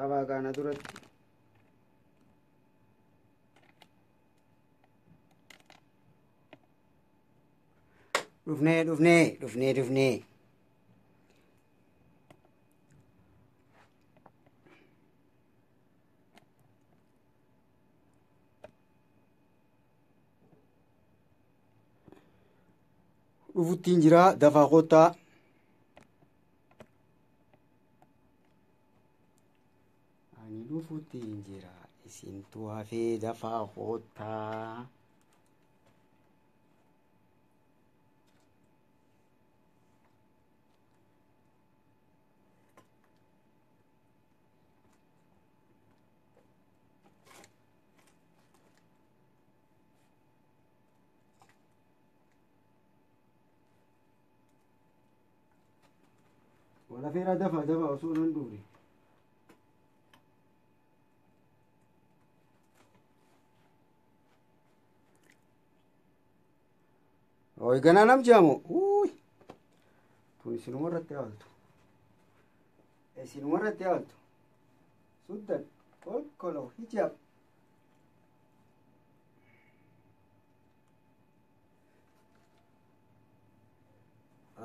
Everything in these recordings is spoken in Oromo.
Abaa kana duratti dhufnee. Dhufuttiin jira dafaa kottaa. Ani dhufuttiin jira isintu hafee dafaa kottaa. Wala feeraa dafaa osoo nan dhuure. Oyi ganaa nam jaamu. Tun isinuma irratti haaltu. Suddan kolkoloo hijaab.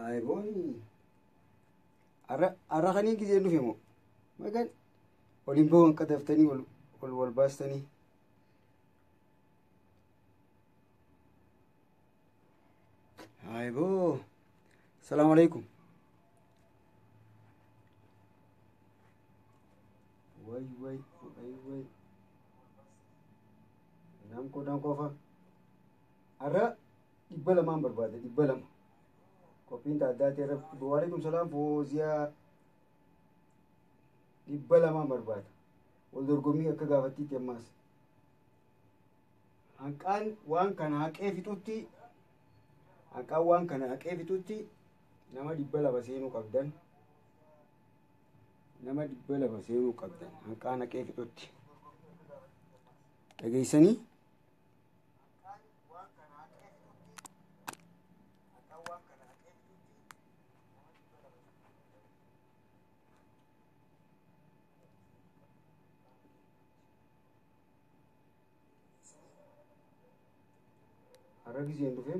Ayi booni. Arra kanii gisee dhufe moo magan waliin bahuun qadaftanii wal baastanii. Ayibo salaamu alaikum. Way nam qofa arra 200 barbaade 200 qophiin taaddaatee irratti waalaikum salaam fooziyaa 200 barbaada wal dorgommii akka gaafattiitti ammaas hanqaan waan kana haqee fixutti nama 200 seenuu qabdan hanqaan haqee fixutti dhageessanii. Har'a giseen dhufee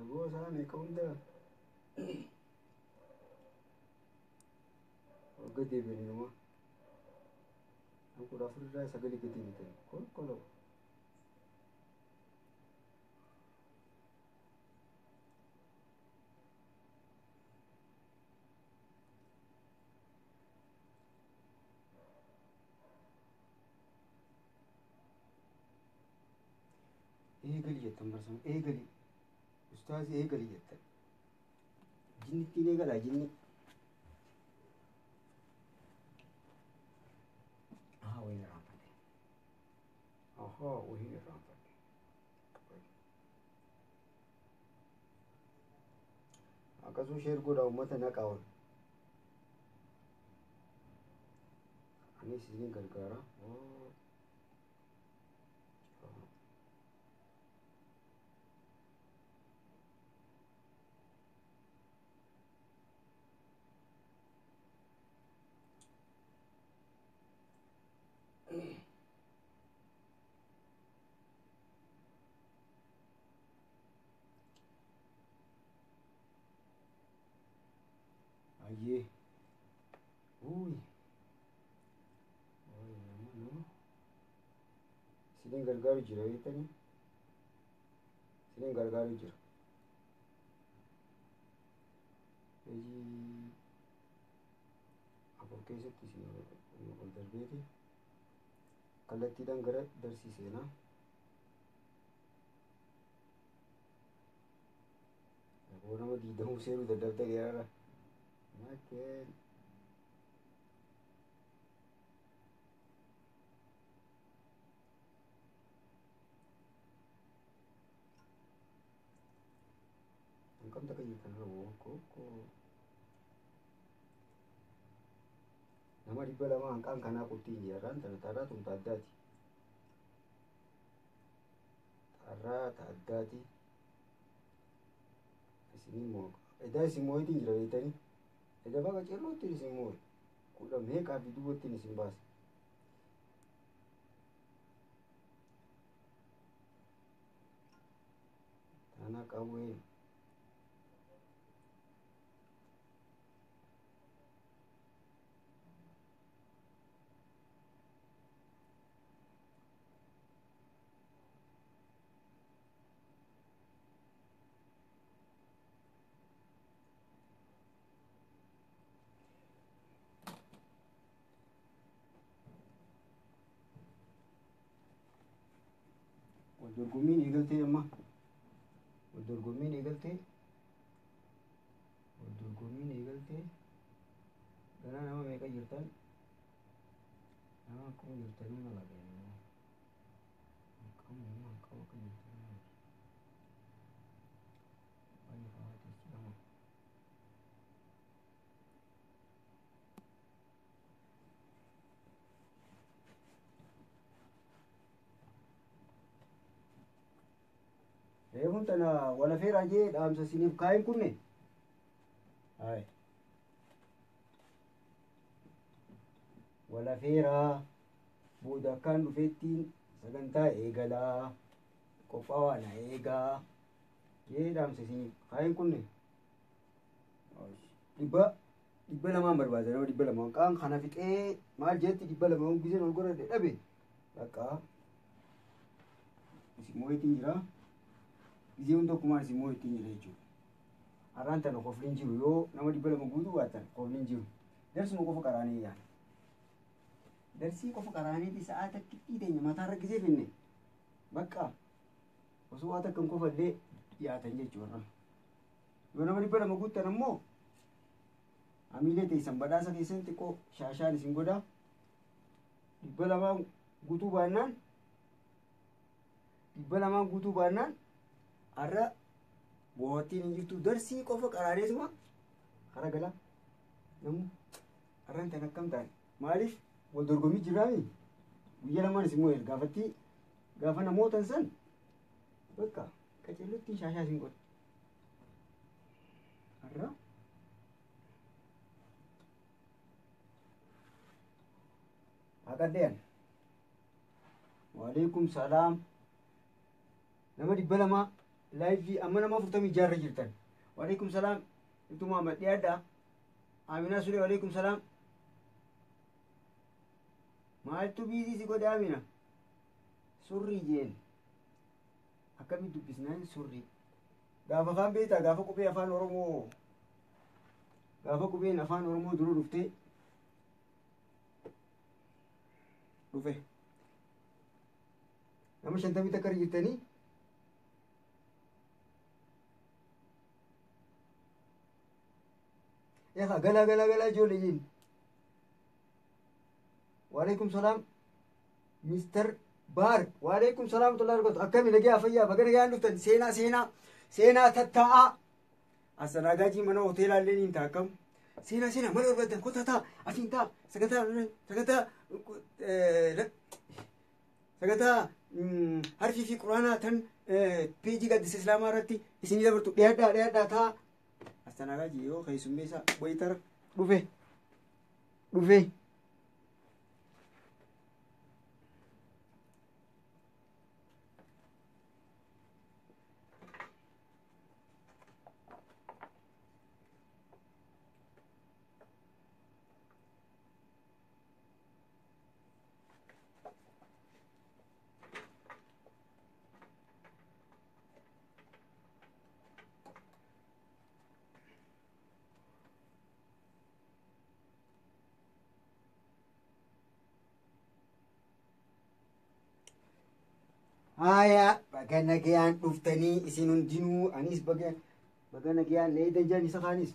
agoo isaa meeqa hundaa wagga deebiin nama kudha afurraa sagalii gadi bitan kolkoloo eegalii jettan barsan eegalii ustaazii eegalii jettan jinnittiin eegalaa jinni wayii irraanfadhe akkasuu sheer godha uummata naqaa ol anis isin gargaara. Ayyee isiniin gargaaru jira jettanii isiniin gargaaru jira afur keessatti isin ol darbeeti kallattiidhaan gara darsii seenaa aboo nama 20 seenuu dadhabda geerara makkeen angkam tak kajikan koko nama di lama angkang kana kuti jaran tara tum tadati sini mo eda simo itu jira itani eda baga cerro tu simo kudha meeqaa fi duwwattiin isin baase. Tana qawwee waldorgommiin eegaltee amma waldorgommiin eegaltee ganaa nama meeqa jirtan nama akkuma jirtanii mala ga'anii akkama akka jirtanii baay'ee fa'aatis nama reefun tana wala feeraa jee dhaamsa siniif kaa'in kunne hai wala feeraa booda akkaan dhufeettiin sagantaa eegalaa qophaa'aa na eegaa jee dhaamsa siniif kaa'in kunne dhibba lamaan barbaada nama dhibba lamaan qaan kana fixee maal jeetti dhibba lamaan giseen ol godhadhe dhabe bakka isin moo'eetiin jira gisee hunda akkumaan isin moo'eetiin jira jechuudha har'aan tana qofliin jiru yoo nama dhibba lama guutuu baattan qofliin jiru darsuma qofa qaraanii yaala darsii qofa qaraaniiti sa'aa takkitti teenya mataarra gisee finne bakka osoo waa takkan qofallee dhiyaatan jechuudha yoo nama dhibba lama guuttan ammoo amiilee teessan badhaasa keessan xiqqoo shaashaan isin godha dhibba lamaan guutuu baannaan har'a boottiin hin jirtu darsii qofa qaraaneesuma kara gala namu har'aan tan akkam ta'an maaliif wal dorgommii jirraami guyya lamaan isin moo'el gaafatti gaafa namootan san bakka qacellutti shaashaa isin godha har'a akaddeyan waalaikum salaam nama dhibba lama laayivii amma nama 46 jirtan waalaikum salaam itu Muhammad dhiyaadha Amina Sule waalaikum salaam maaltu biizii si godhe Amina surrii jeen akkamitti dubbisnaan surrii gaafa afaan beektaa gaafa qubeen afaan oromoo duruu dhufe nama 50 takka jirtanii yaa gala ijoolleen waalaikum salaam mister baar waalaikum salaam tullaa argatu akkami nagee afayyaa bagana gaan dhuftan seenaa tattaa'aa asanaagaajii mana hoteelaa illee niin taakkam seenaa mana barbaadan kotataa afiin taa sagantaa harfii fi quraanaa tan peejii gaddisa islaamaa irratti isinii dabartu dhiyaadhaa taa asanaagaajii yoo keessummeessa wayitara dhufe haya baga nagayaan dhuftanii isin hundinuu anis baga nagayaan leeyda jiran isa kaanis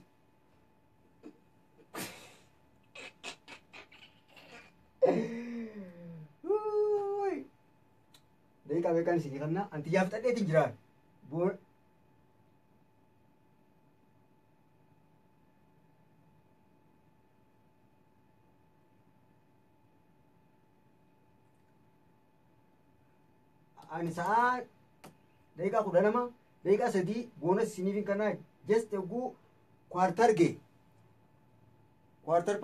deeqaa beekaan isinii kannaa antiyyaaf xadheetiin jiraan ani sa'a deeqaa 12 deeqaa 3 boonas isiniif kannaa just eeguu kwartar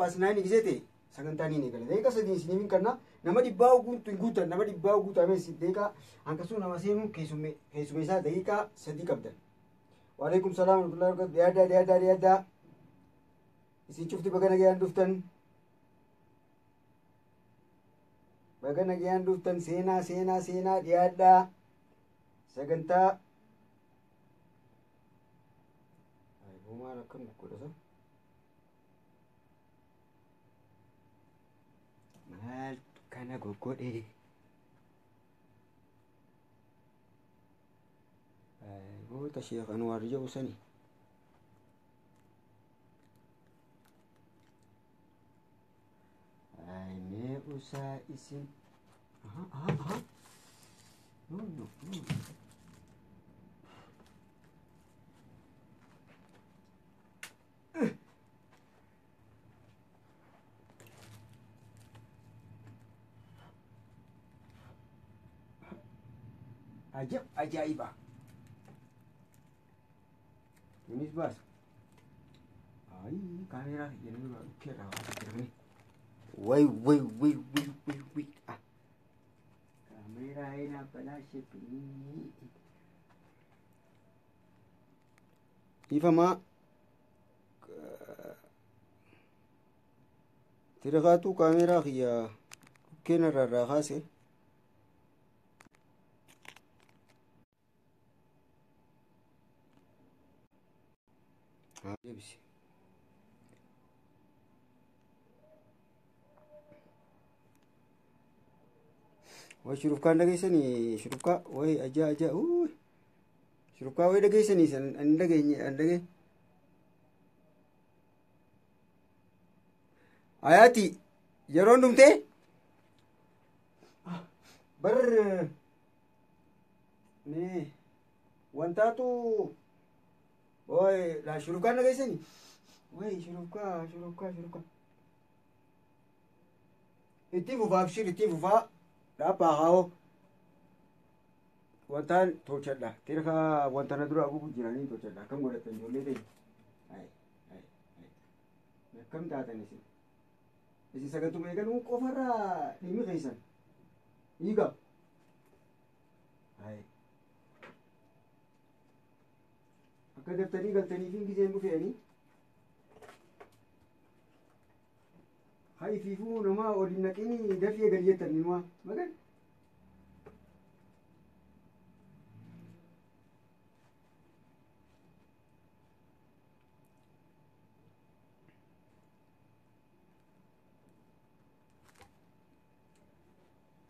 paas 9 gisee ta'e sagantaan hin eegale deeqa sadii isiniif kanna nama dhibbaa guutan nama dhibbaa guutamee si deeqa hankasuu nama seenu keessumeessaa daqiiqaa sadii qabdan. Waalaikum salaam warahmatullahi wabarakatuh. Dhiyaaddaa isin cufti baga nagayaan dhuftan. Baga nagayaan dhuftan seenaa dhiyaadhaa sagantaa. Maal akkam godhasa? Maal kana goggodhe? Goota Sheekh Anwaar jedhu sani. Mee usaa isin. No. Ajaiba. Ini bas. Ai, kamera yang dulu kira ni. Wait. Ah. Kamera ini apa lah ini? Ifama. Tidak tu kamera ya. Kena rara khas. Lebih. Wah syurufkan lagi sini, syurufka, wah aja, syurufka wah lagi sini, anda lagi. Ayati, jaron dum teh? Nih, wanta tu. Woi, lah syurufkan lagi sini. Woi, syurufka. Itu bufa. Apa kau? Wantan torcat lah. Tira wantan dulu aku bujirani torcat lah. Kamu ada tunjuk deh. Hai. Kamu dah tahu ni sih. Isi sahaja tu mereka nunggu cover ini kaisan. Iga. Hai. Akka daftanii galtanii fi giseen dhufeeni haifiifuu namaa olin naqini dafii eegal jettan inuma magan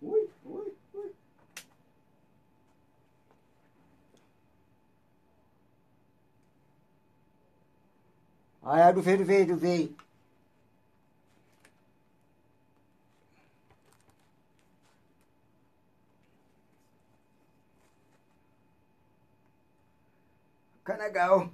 Uy. Aya dhufee. Kana gaa'o.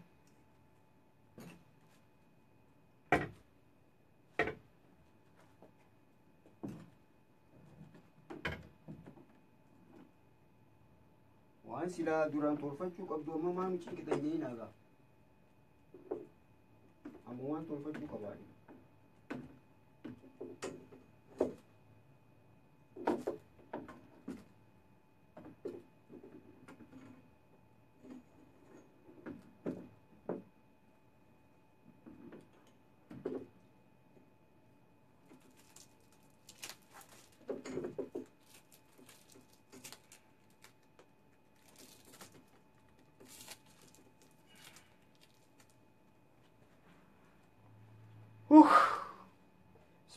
Waan silaa duraan tolfachuu qabdu amma maa nuti qixxeeyanii naagaa. Amma waan tolfachuu qabaani.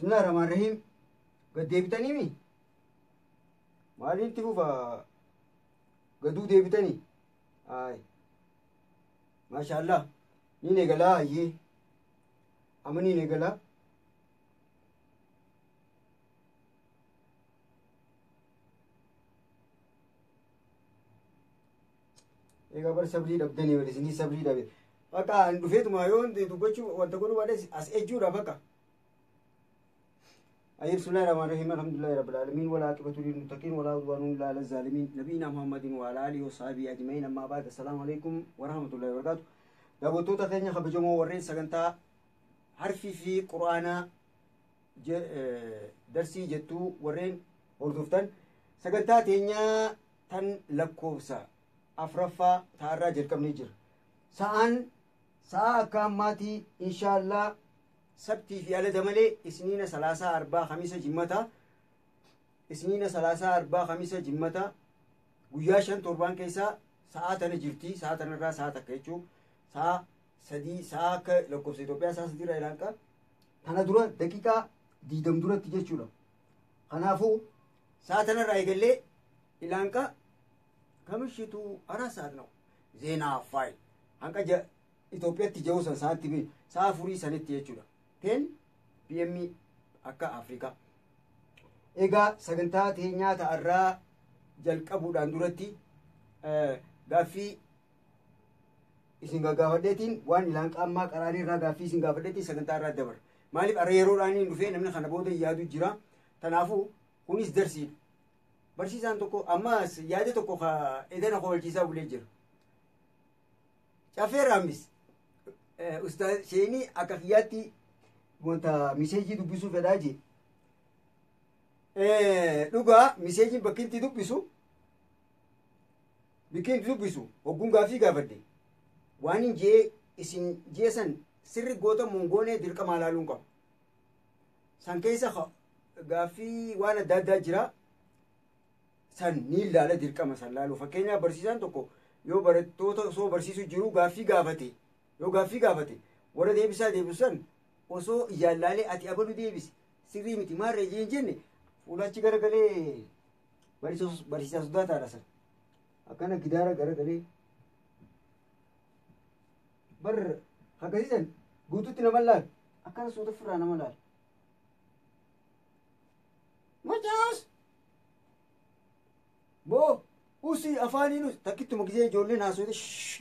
Bismillahirrahmanirrahim. Gad deebitanii mi? Maalitti fufa gaduu deebitanii? Ay. Maashaallah. Ni eegalaa hayyee. Amma ni eegalaa. Egaa bar sabrii dhabdanii wal isinii sabrii dhabe. Bakka an dhufeetuma yoo dubbachuu wanta godhu baadhes as ejjuudha bakka. أي بسم الله الرحمن الرحيم الحمد لله رب العالمين والعاقبة للمتقين ولا عدوان إلا على الظالمين نبينا محمد وعلى آله وصحبه أجمعين أما بعد السلام عليكم ورحمة الله وبركاته دابوتو تخيني خبجمو ورين سجنتا حرفي في قرآن darsii jettuu warreen hordoftan sagantaa teenyaa tan lakkoofsa afraffaa ta'arraa jalqabnee jira. Sa'a akka ammaatii inshaallah sabtii fi alada malee isniina 34 khamisa jimmata isniina 34 khamisa jimmata guyyaa 5-7 keessaa sa'a tana jirti. Sa'a tanarraa sa'a takka jechuun sa'a 3 sa'a akka lakkoofsa Itoophiyaa sa'a 3 irraa ilaanqa tana dura daqiiqaa 20 duratti jechuudha. Kanaafuu sa'a tanarraa eegallee ilaanqa ከምሽቱ 4 ሰዓት ነው ዜና ፋይል አንቀ ኢትዮጵያatti ja'u san sa'aatti sa'a 4 sanitti jechuudha. 10 pm akka Afrikaa. Egaa sagantaa teenyaa ta'arraa jalqabuudhaan duratti gaaffii isin gaggaafadheetiin waan ilaanqa ammaa qaraanii irraa gaaffii isin gaafadheetiin sagantaa irraa dabar. Maaliif arra yeroodhaan dhufee namni kana booda yaadu jira. Kanaafuu kunis darsiidha. Barsiisaan tokko ammas yaada tokko edana qoolchiisaa bulee jira. Cafee raambis ustaaz sheenii akka kiyyaatti wanta miseejii dubbisuu fedhaa jee. Dhugaa miseejiin bakkinti dubbisu hogguun gaaffii gaafadde waan hin jee isin jeesan sirri goota mongoonee dirqama ilaaluun qaba. San keessa gaaffii waan adda addaa jira. San ni ilaala dirqama san laalu. Fakkeenyaaf barsiisaan tokko yoo barattoota osoo barsiisuu jiru gaaffii gaafate warra deebisu san osoo ijaallaalee ati abalu deebisi sirrii miti maarree jeen jenne fuulachi garagalee barsiisaa sodaataadha san. Akkana gidaara garagalee bar akkasiisan guututti nama laal akkana suuta firraa nama laal. Macaas boo usii afaaniinus takkittuma gisee ijoolleen haasofte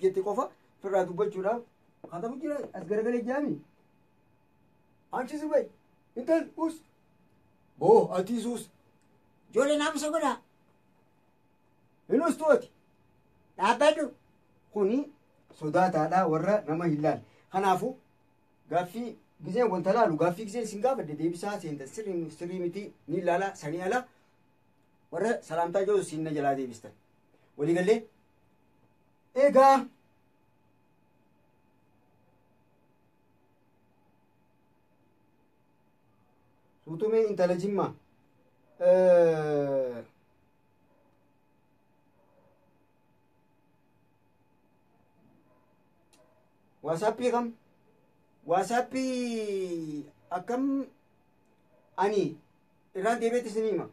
jette qofa firraa dubbachuudhaaf katamu jira as garagalee jaami. Anchisi bay intal us boo atiisuus ijoollee naamusa godhaa inus tu'ati dhaabbadhu kuni sodaataadha warra nama hin laal. Kanaafuu gaaffii giseen wanta laalu gaaffii giseen isin gaafadde deebisaa seenta sirrii miti ni ilaala sanii ala warra salaamtaa jiru siin na jalaa deebistan waliigallee. Egaa suutumee intala jimmaa waasappii akkam ani irraan deebi'etti isin hima.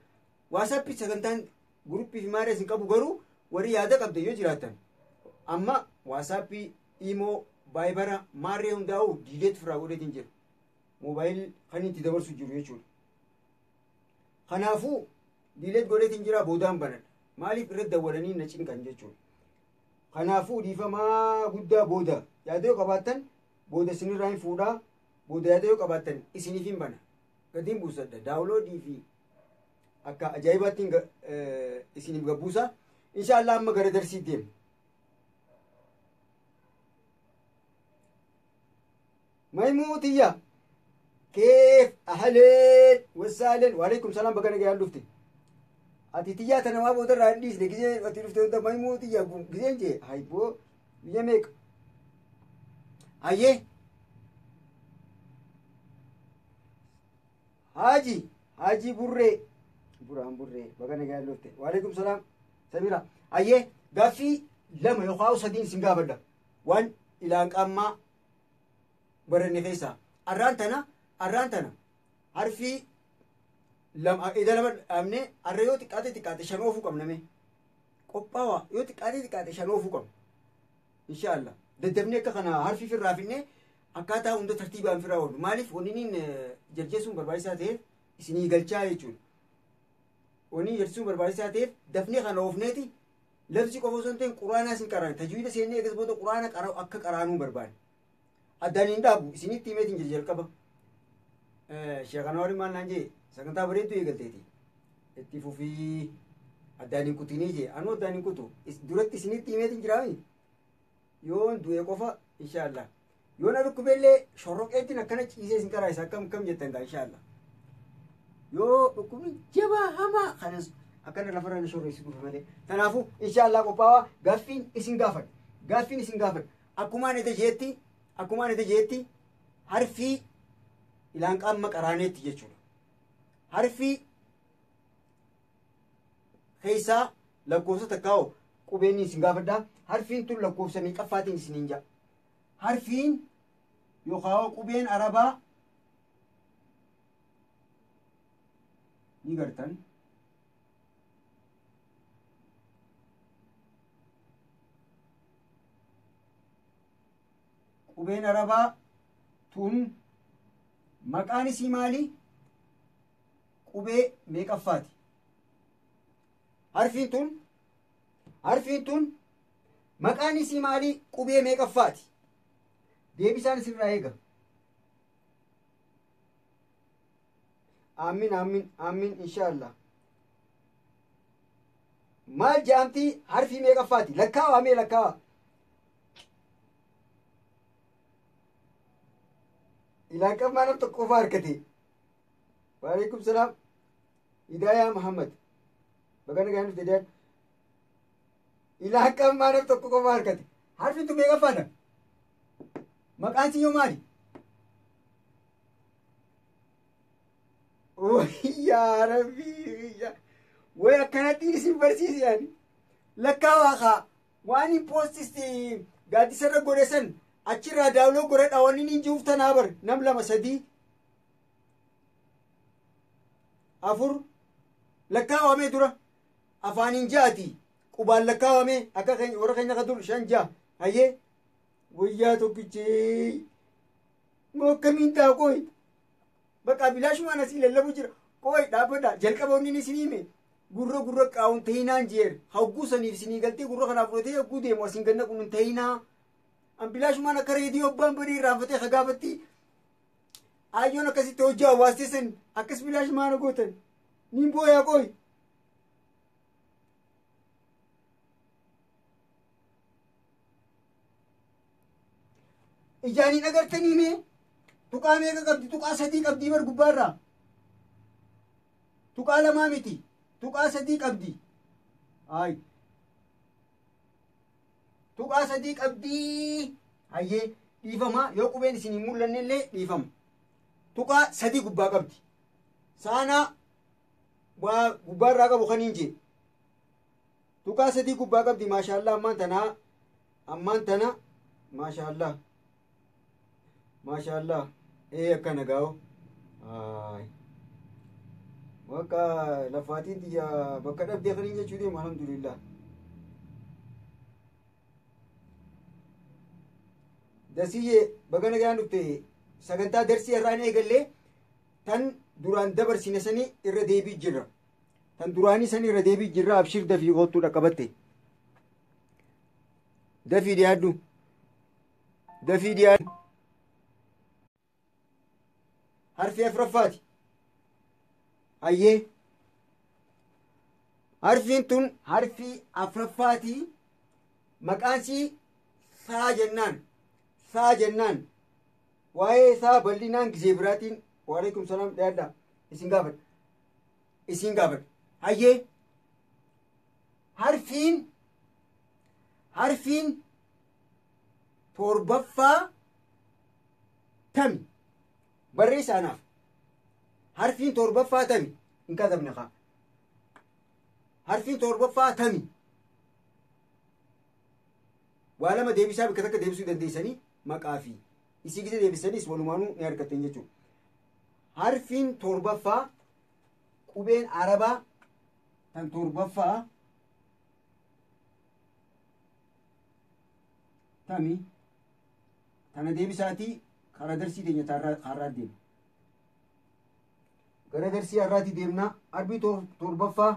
Waasappii sagantaan guruppii fi maaree isin qabu garuu warri yaada qabda yoo jiraatan amma waasappii imoo baayibara maaree hundaa'u diideetu firaa godheetiin jira. Moobaayil kan itti dabarsu jiru jechuudha. Kanaafuu diideet godheetiin jira boodaan banan maaliif irratti dawwalanii na cinqan jechuudha. Kanaafuu dhiifamaa guddaa booda yaada yoo qabaattan booda isinirraa hin fuudhaa. Booda yaada yoo qabaattan isiniif hin bana gatiin buusadha daawuloodii fi akka ajaa'ibaattiin isiniif gabbuusa. Inshaallah amma gara darsii deema. Maymuutiyya keef ahleen wasaaleen waalaikum salaam bakka nagayaan dhufte. Ati tiyyaa ta namaa booda irraa hin dhiisne gisee ati dhufte hunda maymuutiyya giseen jee hayboo biyya meeqa hayyee haji burree burree bakka nagayaan dhufte. Waalaikum salaam Samira hayyee gaaffii 2 yookaan 3 isin gaafadha waan ilaanqammaa baranne keessaa arraan tana harfii lama dhaabne arra yoo xiqqaate shan oofuu qabname qophaawaa yoo xiqqaate shan oofuu qabna. Inshaallah daddabnee akka kana harfii firraa finne akkaataa hunda tartiibaan firraa oolu. Maaliif wanniin jarjeessuun barbaachisaa ta'eef isinii galchaa jechuudha. Wanni jarjeessuun barbaachisaa ta'eef dafnee kana oofneeti labsi qofa osoo hin ta'in quraanaa isin qaraan tajwiida seennee eegas booda quraana akka qaraanuu barbaade. Addaan hin dhaabu isinitti himeetiin jalqaba. Sheekana waliin maal naan jee sagantaa bareedduu eegalteeti. Itti fufii addaan hin kutinii jee anuu addaan hin kutu duratti isinitti himeetiin jiraami. Yoon du'e qofa inshaallah. Yoon dhukkubeellee shorroqeettiin akkana ciisee isin qaraayisa akkam jettan gaa inshaallah. yoo dhukkubni jabaa hamaa kanas akkana lafarra na shorreessu dhufe malee. Kanaafuu inshaallah qophaa'aa gaaffiin isin gaafadha. Akkumaan ite jeetti harfii ilaan qaama qaraaneetti jechuudha. Harfii keessaa lakkoofsa takkaa'u qubeen isin gaafadha. Harfiin tun lakkoofsa meeqaffaatiin isiniin ja'a. Harfiin yookaan qubeen arabaa ni gartan. Qubeen arabaa tun maqaan isii maali? Qubee meeqaffaati? Harfiin tun maqaan isii maali? Qubee meeqaffaati? Deebisaan sirraa eega. Aamin inshaallah. Maal jedhamti? Harfii meeqaffaati? Lakkaawaa. Ilaan qabmaa nam tokko qofaa harkate. Waalaikum salaam. Hidaayaa Muhammad. Bagana gahaan dhufte deebi'an. Ilaan qabmaa nam tokko qofaa harkate. Harfiin tun meeqaffaadha? Maqaan siyyoo maali? Yaa Rabbii. Way akkanatti isin barsiisi yaani. Lakkaawaa kaa waan hin poostisti gaaddisarra godhesan achirraa daawloo godhadha wanni niin jiruuf tanaa bar nam 2 3 4 lakkaawamee dura afaaniin 6 qubaan lakkaawamee akka warra keenya ka dur 5 6 hayyee wayyaa tokkichee moo akkamiin ta'a qoy bakka bilaashumaan asii lallabu jira qoy dhaabbadha jalqaba wanni ni isin hime gurra qaawun ta'inaan jeer hagguu saniif isinii galtee gurra kanaaf fudhatee hagguu deemu asiin ganna kun ta'inaa ambilaashumaan akka reediyoo abbaan badii irraanfatee hagaafatti ayyoon akkasitti hojii hawaasteessan akkas bilaashumaan gootan niin booyaa qoy. Ijaaniin agartanii mee tuqaa meeqa qabdi? Tuqaa 3 qabdii bar gubbaarraa. Tuqaa 2 miti. Tuqaa 3 qabdi. Ay. Tuqaa 3 qabdii. Hayyee dhiifama yoo qubeen isin hin mul'anne illee dhiifama. Tuqaa 3 gubbaa qabdi. Saanaa waa gubbaarraa qabu kan hin jee. Tuqaa 3 gubbaa qabdi maashaallah ammaan tana maashaallah. Maashaallah. Akkana gaa'o. Bakka lafaatiin xiyya bakka dhabdee kan hin jechuu deemu alhamdulillah. Dasiyyee bagana gaan dhufte sagantaa darsii irraan eegallee tan duraan dabarsine sanii irra deebii jirra. Tan duraanii sanii irra deebii jirra abshir dafii qoottuu dhaqqabatte. Dafii dhiyaadhu. Harfi afuraffaati. Hayyee. Harfiin tun harfii afuraffaati. Maqaansii saa jennaan. Waa'ee saa bal'inaan gisee biraatiin waalaikum salaam dhiyaadha. Isin gaafadha. Hayyee. Harfiin torbaffaa tami. Barreessaanaaf. Harfiin torbaffaa tami. Hin katabne kaa. Harfiin torbaffaa tami. Waa lama deebisaa bakka takka deebisuu dandeessanii maqaa fi isii gisee deebisaniis walumaanuu ni argattan jechuudha. Harfiin torbaffaa qubeen arabaa tan torbaffaa tami. Tana deebisaatii karaa darsii teenya har'aa deema. Gara darsii har'aatti deemnaa harbii torbaffaa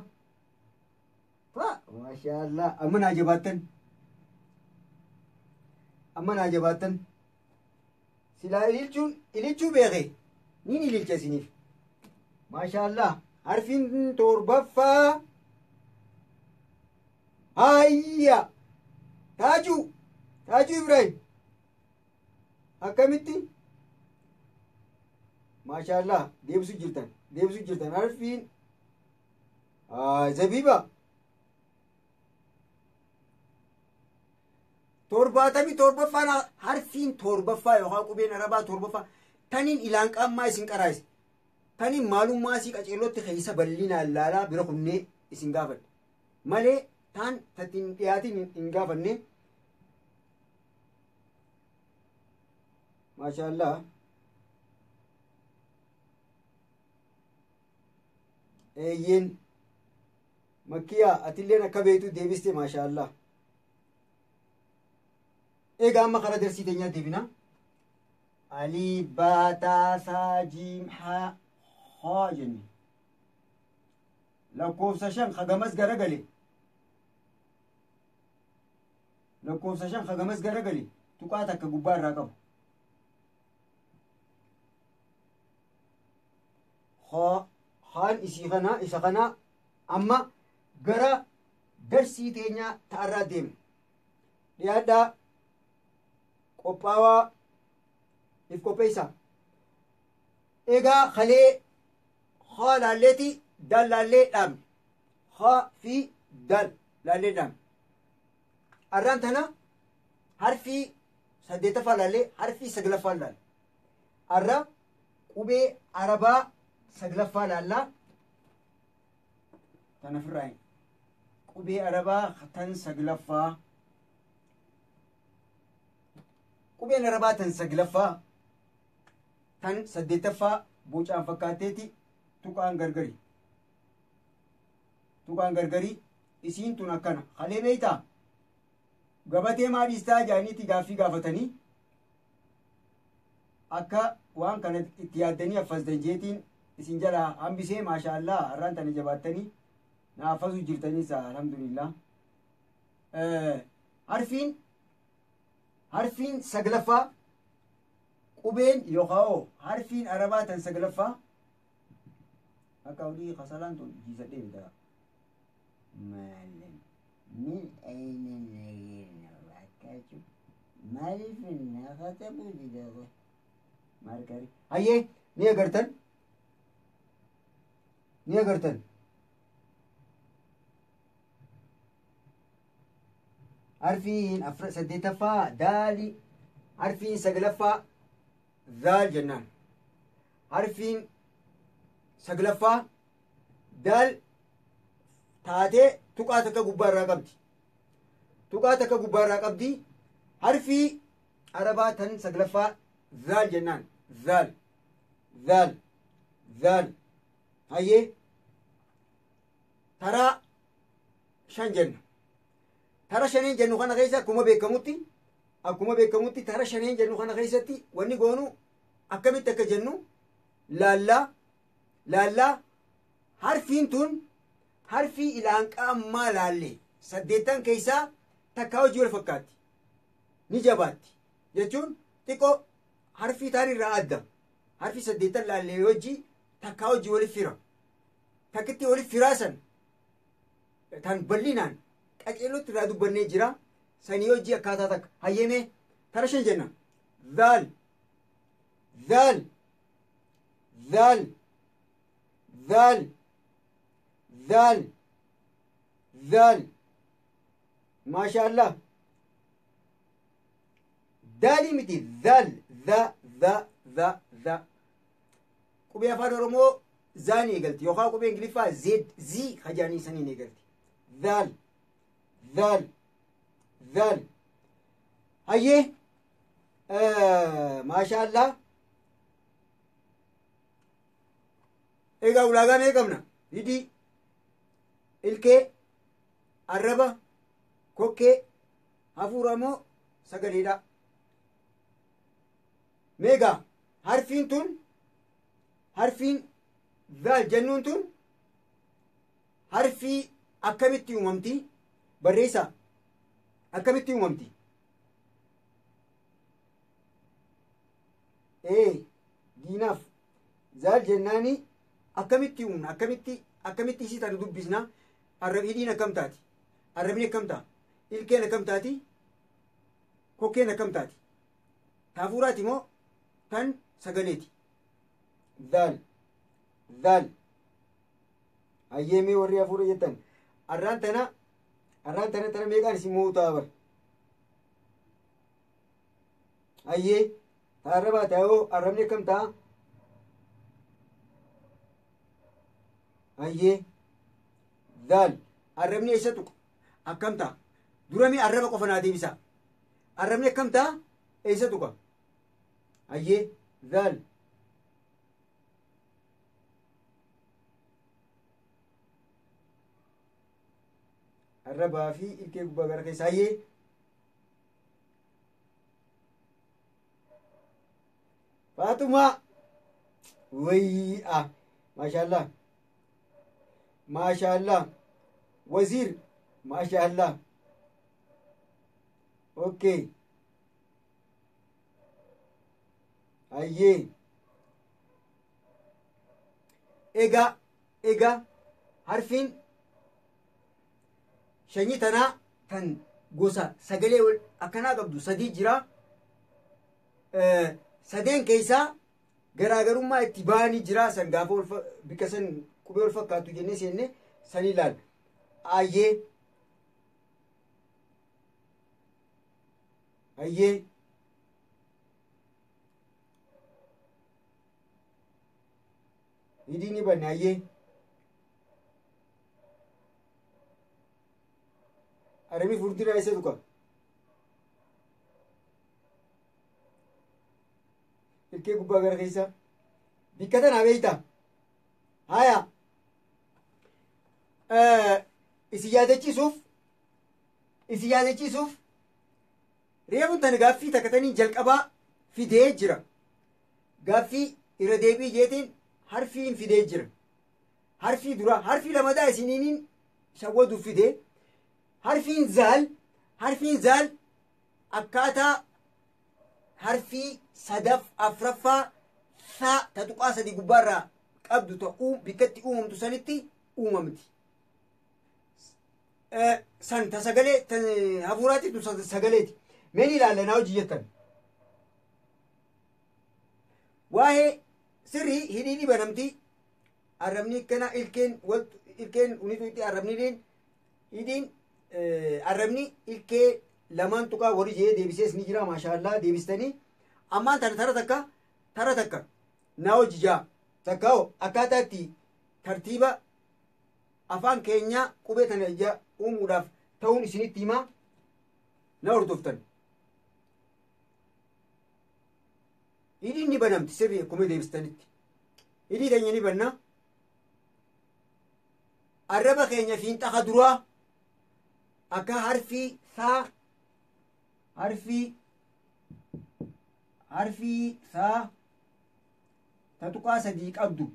maashaallah amma naa jabaattan silaa ililchuu beekee niin ililcha isiniif maashaallah harfiin torbaffaa hayya taajuu Ibrahim akkamitti maashaallah deebisu jirtan harfiin zabiba torbaatamii torbaffaan harfiin torbaffaa yookaan qubeen arabaa torbaffaa taniin ilaan qaammaa isin qaraayise taniin maalummaa isii qaceellotti keessa bal'inaan laalaa bira kunnee isin gaafadhe malee taan tattiin dhiyaatiin hin gaafanne maashaallah eeyyin makkiyaa atilleen akka beektu deebiste maashaallah egaa amma karaa darsii teenyaa deebina alii baataa saa jiim haa haa jenne lakkoofsa 5 hagamas garagale lakkoofsa 5 hagamas garagale tuqaa takka gubbaa irraa qabu haan isa kana amma gara darsii teenyaa ta'arraa deemu dhiyaadhaa qophaawaa if qopheessa egaa kalee haa laalleeti dal laallee dhaabne haa fi dal laallee dhaabne arraan tana harfii 8ffaa laallee harfii 9ffaa laalle arra qubee arabaa 9ffaa laallaa tana firraayin qubee arabaa tan 9ffaa qubeen arabaa tan 9ffaa tan 8ffaa bocaan fakkaateeti tuqaan gargari isiin tun akkana kalee beeytaa gabatee maadhiistaa jaaniiti gaaffii gaafatanii akka waan kana itti yaaddanii affasdan jeetiin isin jalaa hambisee maashaallah har'aan tana jabaattanii na affasuu jirtaniis alhamdulillah harfiin 9ffaa qubeen yookaan harfiin arabaa tan 9ffaa akka hudii kasalaan tun jiisadhee bitaa maalan min ayna nagirna bakkaachu maaliif nafata budidaba markari hayyee ni agartan harfiin 8ffaa daali harfiin 9ffaa zaal jennaan harfiin 9ffaa daal taatee tuqaa takka gubbaa irraa qabdi harfii arabaa tan 9ffaa zaal jennaan zaal hayyee taraa 5 jenna tara 5 jennu kana keessa akkuma beekamutti tara 5 jennu kana keessatti wanni goonu akkamitti akka jennu laallaa harfiin tun harfii ilaan qaammaa laalle 8 keessaa takkaa hojii wal fakkaatti ni jabaatti jechuun xiqqoo harfii taarirraa adda harfii 8 laallee hojii takkaa hojii waliif fira takkitti waliif firaasan tan bal'inaan qaceellotti irraa dubbannee jira sanii hojii akkaataa takka hayyemee tara 5 jenna zaal maashaallah daalii miti zaal za qubee afaan oromoo zaanii eegalti yookaan qubee ingiliffaa zii hajaanii saniin eegalti zaal hayyee maashaallah egaa ulaagaa mee qabna hidii ilkee arraba kokkee hafuura moo sagaleedha meegaa harfiin zaal jennuun tun harfii akkamitti uumamti barreessaa akkamitti uumamti diinaaf zaal jennaani akkamitti uumna akkamitti isii tana dubbisna hidhiin akkam taati arrabni akkam ta'a ilkeen akkam taati kokkeen akkam taati hafuuraati moo tan sagaleeti ذال ذال أيامي وريا فوري جتن أران تنا ميقان سمو تابر أيه تعربا تاو أرمني كم تا أيه ذال أرمني إيشتو أكم تا درامي أربا قفنا ديبسا أرمني كم تا إيشتو أيه ذال الربا في الكيك بغرق سايه فاطمة وي ما شاء الله ما شاء الله وزير ما شاء الله اوكي ايه ايجا حرفين shanyii tanaa kan gosa sagalee akkanaa qabdu sadii jira. Sadeen keessaa garaagarummaa itti ba'anii jira. San gaafa bika san qubee wal fakkaatu jennee seenne san ilaal. Ayyee hidii ni banne ayyee. Arami furtira ऐसे दुका इनके गुब्बा कर कैसा दिक्कत ना बेटा हाया इसी याद चीज़ रियाबुन तन गाफी तकतनी जलकबा फिदे जिरा गाफी इरदेबी जेतिन हरफीन फिदे जिरा हरफी दुरा हरफी लमदा इसीनिन शवदु फिदे حرفين زال أكاتا حرفي صدف أفرفا ثا تتقاسة دي قبارة أبدو تقوم بكتي تسانتي أممتي سان تساقلي هفوراتي تساقليتي ماني لا لناو جيتن واهي سري هديني بنمتي أرمني كنا إلكين ونيتويتي أرمني لين هدين arrabni ilkee lamaan tuqaa warri jee deebisees ni jira maashaallah deebistanii ammaan tara takka naa hojjijaa takkao akkaataa itti tartiiba afaan keenya qubee tana ija uumuudhaaf ta'uun isinitti himaa na hordoftan hidhiin ni banamti sirrii akkuma deebistanitti hidhii keenya ni banna arraba keenya fiinxaqa duraa akka harfii saa tatuqaa sadii qabdu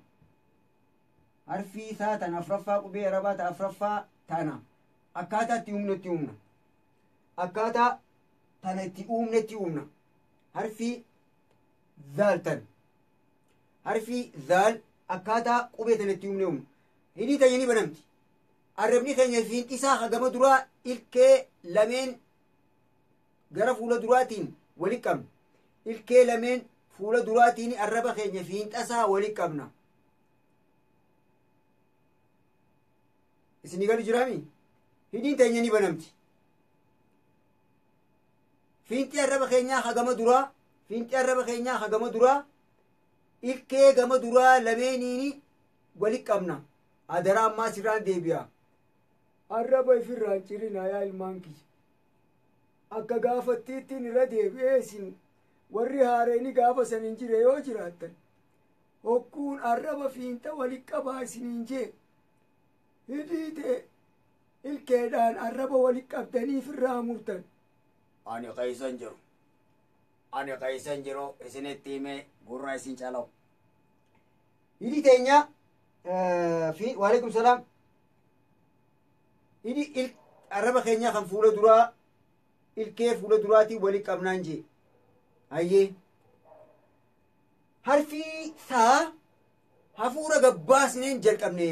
harfii saa tan afraffaa qubee arabaa ta afraffaa tana akkaataa itti uumna akkaataa tana itti uumna harfii zaal tan harfii zaal akkaataa qubee tana itti uumna hidhii tanya ni banamti arrabni keenya fiinxisaa hagama duraa ilkee lameen gara fuula duraatiin wali qabna ilkee lameen fuula duraatiin arraba keenya fiinxasaa wali qabna isinii galu jiraami hidhiin teenya ni banamti fiinxii arraba keenyaa hagama duraa ilkee gama duraa lameeniini wali qabna adara ammaa sirraan deebi'a arraba ifirraan cirina yaa ilmaan kiyya akka gaafattiittiin irra deebi'ee isin warri haareeni gaafa saniin jire yoo jiraattan hokkuun arraba fiinxa wali qabaa isiniin jee hidhiite ilkeedhaan arraba wali qabdaniif irraa murtan ani qaysan jiru isinitti himee gurra isin calaw hidhii teenya waalaikum salaam hidhii arraba keenya kan fuula duraa ilkee fuula duraatii wali qabnaan jee ayyee harfii saa hafuura gabbaasneen jalqabne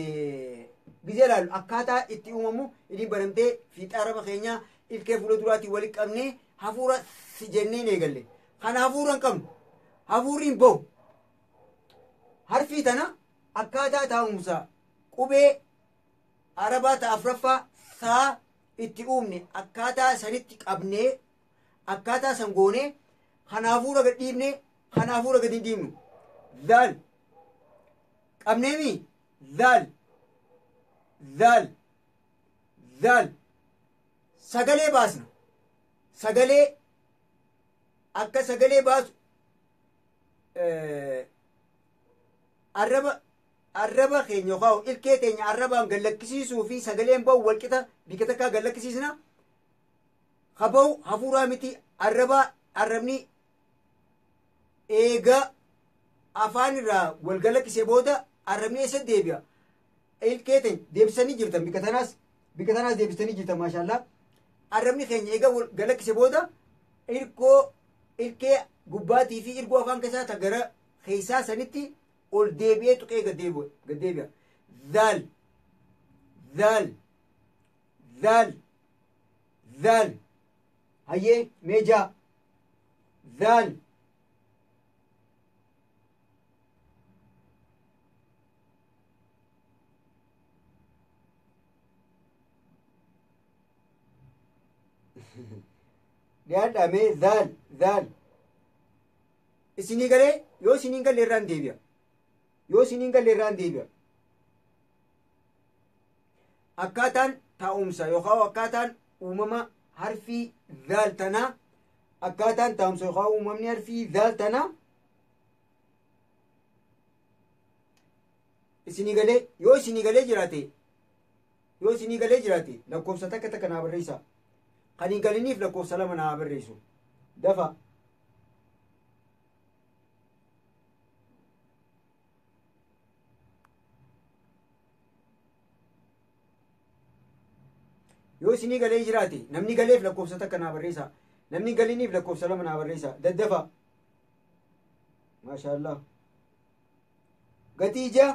gizee laalu akkaataa itti uumamu hidhii banamtee fiixa arraba keenyaa ilkee fuula duraatii wali qabnee hafuura si jenneen eegalle kana hafuura hin qabnu hafuurri hin bahu harfii tana akkaataa taa'umsa qubee arabaa ta afraffaa saa itti uumne akkaataa sanitti qabnee akkaataa san goonee kanaafuu raga dhiibne kanaafuu raga hin dhiibnu zaal qabneemi zaal zaal zaal sagalee baasna sagalee akka sagalee baasu arraba keenya yookaan ilkee teenya arrabaan gallakkisiisuu fi sagaleen ba'u walqixa bika takkaa gallakkisiisna haba'u hafuuraa miti arrabni eega afaan irraa wal gallakkisee booda arrabni eessa deebi'a ilkee teenya deebisanii jirtan bika tanaas deebisanii jirtan maashaallah arrabni keenya eega wal gallakkisee booda ilkee gubbaatii fi irgoo afaan keessaa ta gara keessaa sanitti ol deebi'ee tuqee gad deebi'a zaal zaal zaal zaal hayyee meejaa zaal dhiyaadhamee zaal zaal isinii galee yoo isiniin galle irraan deebi'a yoo isiniin galle irraan deebi'a akkaataan taa'umsa yookaan akkaataan uumama harfii zaal tanaa akkaataan taa'umsa yookaan uumamni harfii zaal tanaa isinii galee yoo isinii galee jiraate lakkoofsa takka naa barreessaa kan hin galiniif lakkoofsa lama naa barreessu dafa yoo isinii galee jiraate namni galeef lakkoofsa takka naa barreessaa namni galiniif lakkoofsa lama naa barreessaa daddafa maashaallah gatii ija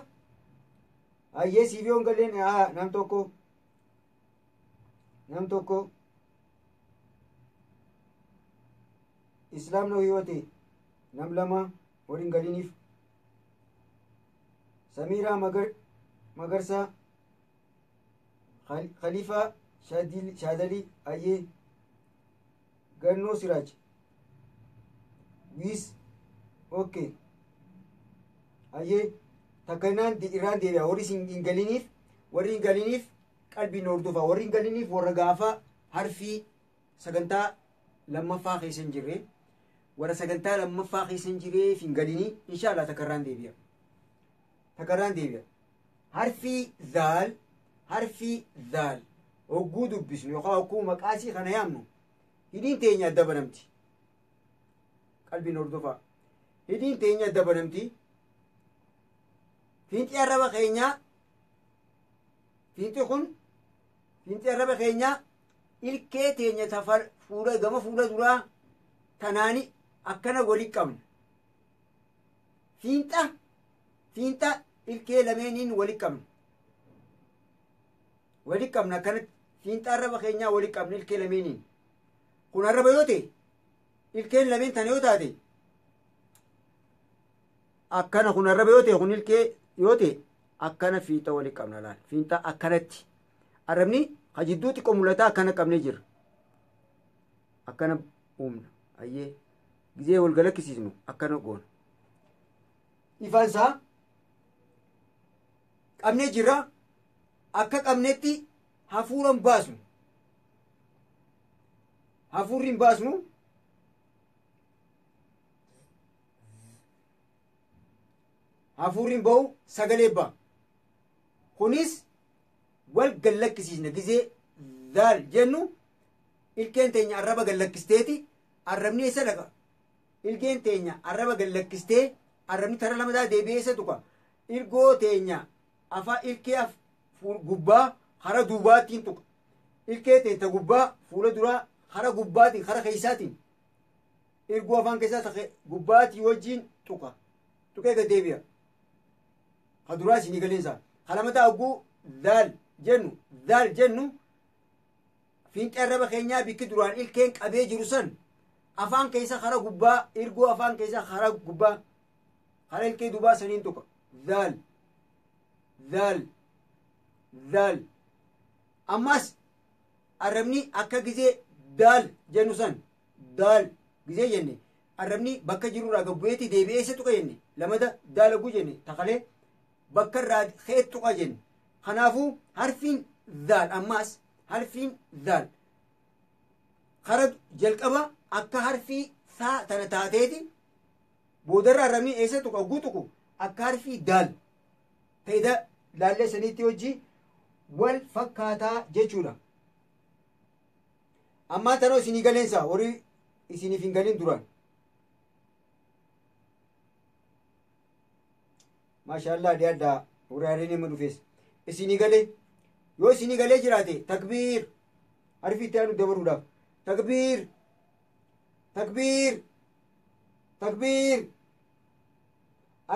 hayyee siiviyoon galeen nam tokko islaamna huyoote nam lama waliin galiniif samiiraa magarsaa khaliifaa shaadalii hayyee gannoo siraaj wiis okay hayyee takkanaan irraan deebi'a warri hin galiniif qalbiin hordofa warri hin galiniif warra gaafa harfii sagantaa lammaffaa keessa hin jirre warra sagantaa lammaffaa keessa hin jireef hin galinii inshaallah takkarraan deebi'a harfii zaal hogguu dubbisnu yookaan hogguu maqaasii kana yaamnu hidhiin teenya adda banamti qalbiin hordofaa hidhiin teenya adda banamti fiinxii arraba keenyaa ilkee teenya gama fuula duraa tanaani akkana walitti qabna fiinxa ilkee lameeniin walitti qabna akkanatti fiinxa arraba keenyaa walitti qabna ilkee lameeniin kun arraba yoo ta'e ilkeen lameen tana yoo taate akkana kun arraba yoo ta'e kun ilkee yoo ta'e akkana fiinxa walitti qabna laal fiinxa akkanatti arrabni hajidduu xiqqoo mul'ataa akkana qabnee jira akkana uumna ayyee gizee wal galakkisiisnu akkana goona ifaansaa qabnee jirra akka qabnetti hafuuran baasnu hafuurri hin baasnu hafuurri hin ba'u sagalee ba'a kunis wal gallakkisiisna gizee zaal jennu ilkeen teenya arraba gallakkisteeti arrabni eessa dhaqa ilkeen teenya arraba gallakkistee arrabni tara lamadaa deebi'ee eessa tuqa ilgoo teenya afaa ilkee gubbaa hara duubaattiin tuqa ilkee teenya gubbaa fuula duraa hara gubbaatiin hara keeysaatiin ilgoo afaan keessaa gubbaatii wajjiin tuqee gad deebi'a ha duraa isinii galeensaa halamataa hogguu zaal jennu fiinxii arraba keenyaa bikki duraan ilkeen qabee jiru san afaan keessa hara gubbaa ilgoo afaan keessa hara gubbaa hara ilkee duubaa saniin tuqa dhaal dhaal dhaal ammas arrabni akka gizee daal jennu san daal gizee jenne arrabni bakka jirurraa gabbu'eeti deebi'ee isa tuqa jenne lamada daalaguu jenne taqalee bakka irraa keet tuqa jenne kanaafuu harfiin dhaal ammas harfiin dhaal kara jalqaba akka harfii saa tana taateeti boodarra arrabni eessa tuqa guu tuqu akka harfii daal ta'ida laallee saniitti hojii wal fakkaataa jechuudha. Ammaa tanoo isinii galeensa horii isiniif hin galin duraan. Maashaallah adii addaa huraaleen hima dhufees. Isinii galee yoo isinii galee jiraate takbiir harfi itti aanu dabaluudhaaf takbiir takbiir takbiir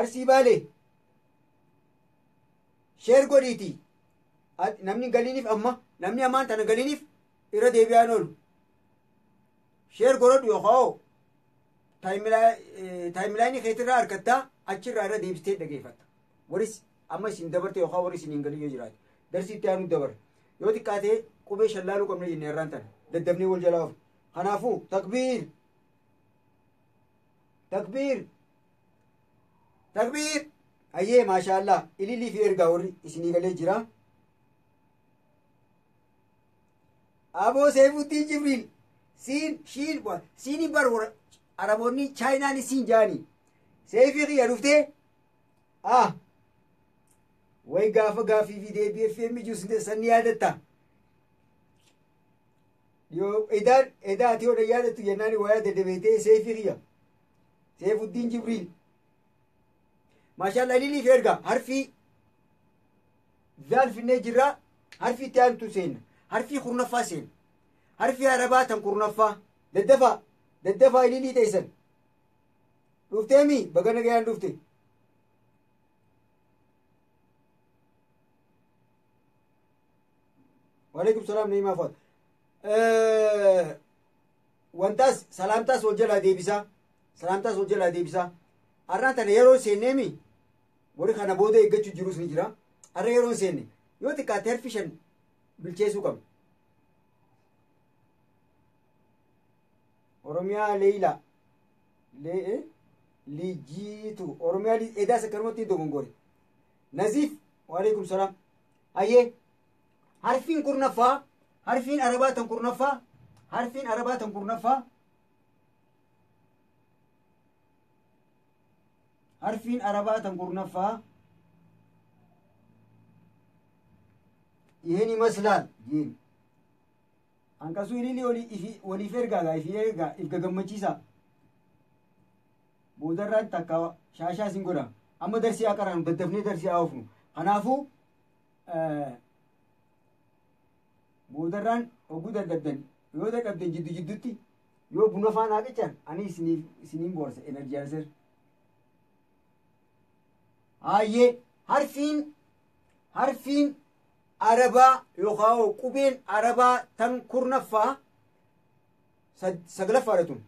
arsii baalee sheer godhiiti namni galiniif amma namni ammaan tana galiniif irra deebi'aan oolu sheer godhadhu yookaan taayimilaayinii keetirraa harkattaa achirraa irra deebistee dhageeffatta waris amma isin dabarte yookaan waris isin galii yoo jiraate darsii itti aanu dabar yoo xiqqaatee qubee shallaaluu qabna jennee irraan tana daddabnee wal jalaa ofu kanaafuu takbiir takbiir takbiir ayyee maashaallah ilillii fi ergaa warri isinii galee jira aboo Saifuddin Jibriil siin bar araboonni chaayinaan siin jaani seefii xiyya dhuftee way gaafa gaafii fi deebi'ee feemmi juusne sanni yaadatta yoo edaati yoo yaadattu jennaani waa daddabeetee seefii xiyya Saifuddin Jibriil maashaallah ilillii fi ergaa harfii zaal finnee jirra harfii itti aantu seenna harfii kurnaffaa seen harfii arabaa tan kurnaffaa daddafaa ililii teessan dhufteemi bagana gayaan dhufte waalaikum salaam naimaa faat wantaas salaamtaas wal jalaa deebisaa arraan tana yeroo seenneemi warri kana booda eeggachuu jirus ni jira arra yeroon seenne yoo xiqqaate harfi shan bilcheessuu qabna oromiyaa leeyla lijiitu oromiyaa edaas akkanumatti dogongore naziif waalaikum salaam ayyee harfiin kurnaffaa harfiin arabaa tan kurnaffaa harfiin arabaa tan kurnaffaa harfiin arabaa tan kurnaffaa ይሄን ይመስላል ይሄን አንቀሱ ይሊሊ ወሊፍ ኤርጋጋ if gaggammachiisa boodarraan takka shaashaa isin godha amma darsii haa qaraanu daddafnee darsii haa oofnu kanaafuu boodarraan oguu dadhabdan yoo dadhabdan jidduutti yoo buna faana haqichan ani isiniin boorsa enerjiyaaser hayyee harfiin arabaa yookaan qubeen arabaa tan kurnaffaa saglaffaadha tun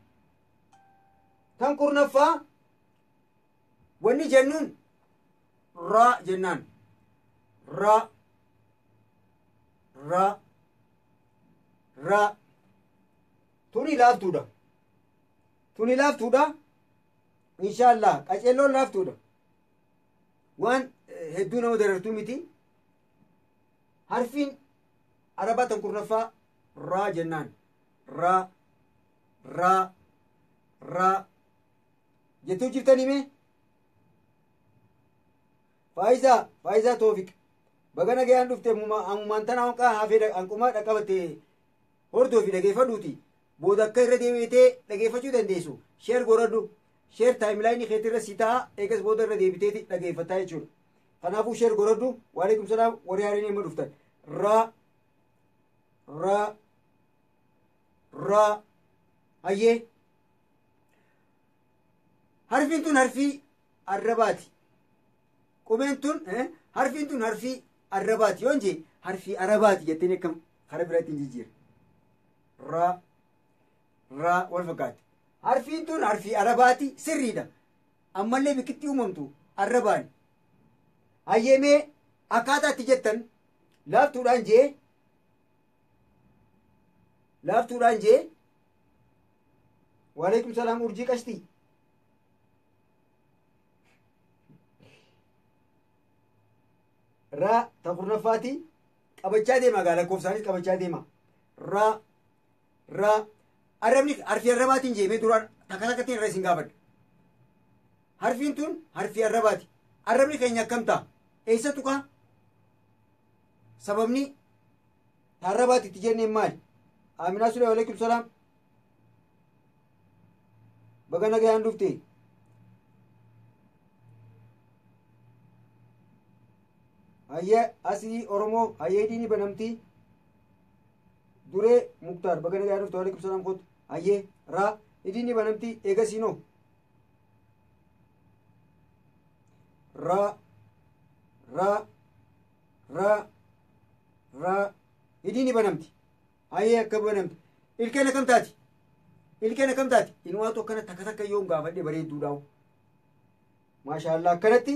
tan kurnaffaa wanni jennuun raa jennaan raa tuni laaftuudha inshaallah qaceelloon laaftuudha waan hedduu nama darartuu miti harfiin arabaa tan kurnaffaa raa jennaan raa jettuu jirtanime faayisaa toofiq bagana gayaan dhufte ammumaan tana hanqaa hafee hanqumaa dhaqqabatte hordoofi dhageeffadhuuti booda akka irra deebiitee dhageeffachuu dandeessu sheer godhadhu sheer taayimilaayinii keetirra si ta'a eegas booda irra deebiteeti dhageeffattaa jechuudha kanaafuu sheer godhadhu waalaikum salaam warri haariin hima dhuftan raa hayyee harfiin tun harfii arrabaati qubeen tun harfiin tun harfii arrabaati yoon jee harfii arabaati jetteen akkam kara biraatti hin jijjiira raa wal fakkaate harfiin tun harfii arabaati sirriidha ammallee bikitti uumamtu arrabaan Ayyeemee akkaataatti jettan laaftuudhaan jee waalaikum salaam urjii qashtii raa ta kurnaffaati qabachaa deema gaa lakkoofsaanis qabachaa deema raa arrabni harfi arrabaatiin jeemee duraan takka takkattiin irra isin gaafadha harfiin tun harfi arrabaati arrabni keenya akkam ta'a eessa tuqaa sababni arrabaati itti jenneen maali Aminaa Sulee waalaikum salaam baga nagayaan dhufte hayyee asii Oromoo hayyee diini banamtii duree Muktaar baga nagayaan dhufte waalaikum salaam kootu hayyee raa diini banamtii eegasiinoo raa diini banamti hayyee akka banamti ilkeen akkam taati inumaatu akkana takka takka yoom gaafadhe bareedduudhaawu maashaallah akkanatti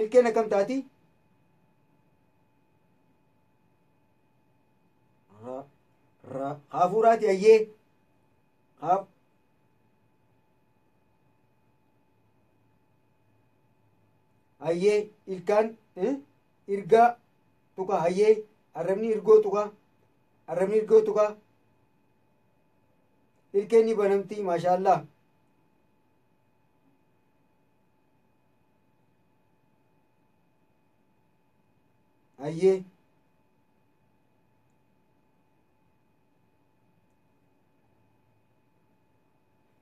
ilkeen akkam taati haafuuraati hayyee hayyee ilkaan irgaa tuqa hayyee arrabni irgoo tuqa ilkeen ni banamti maashaallah hayyee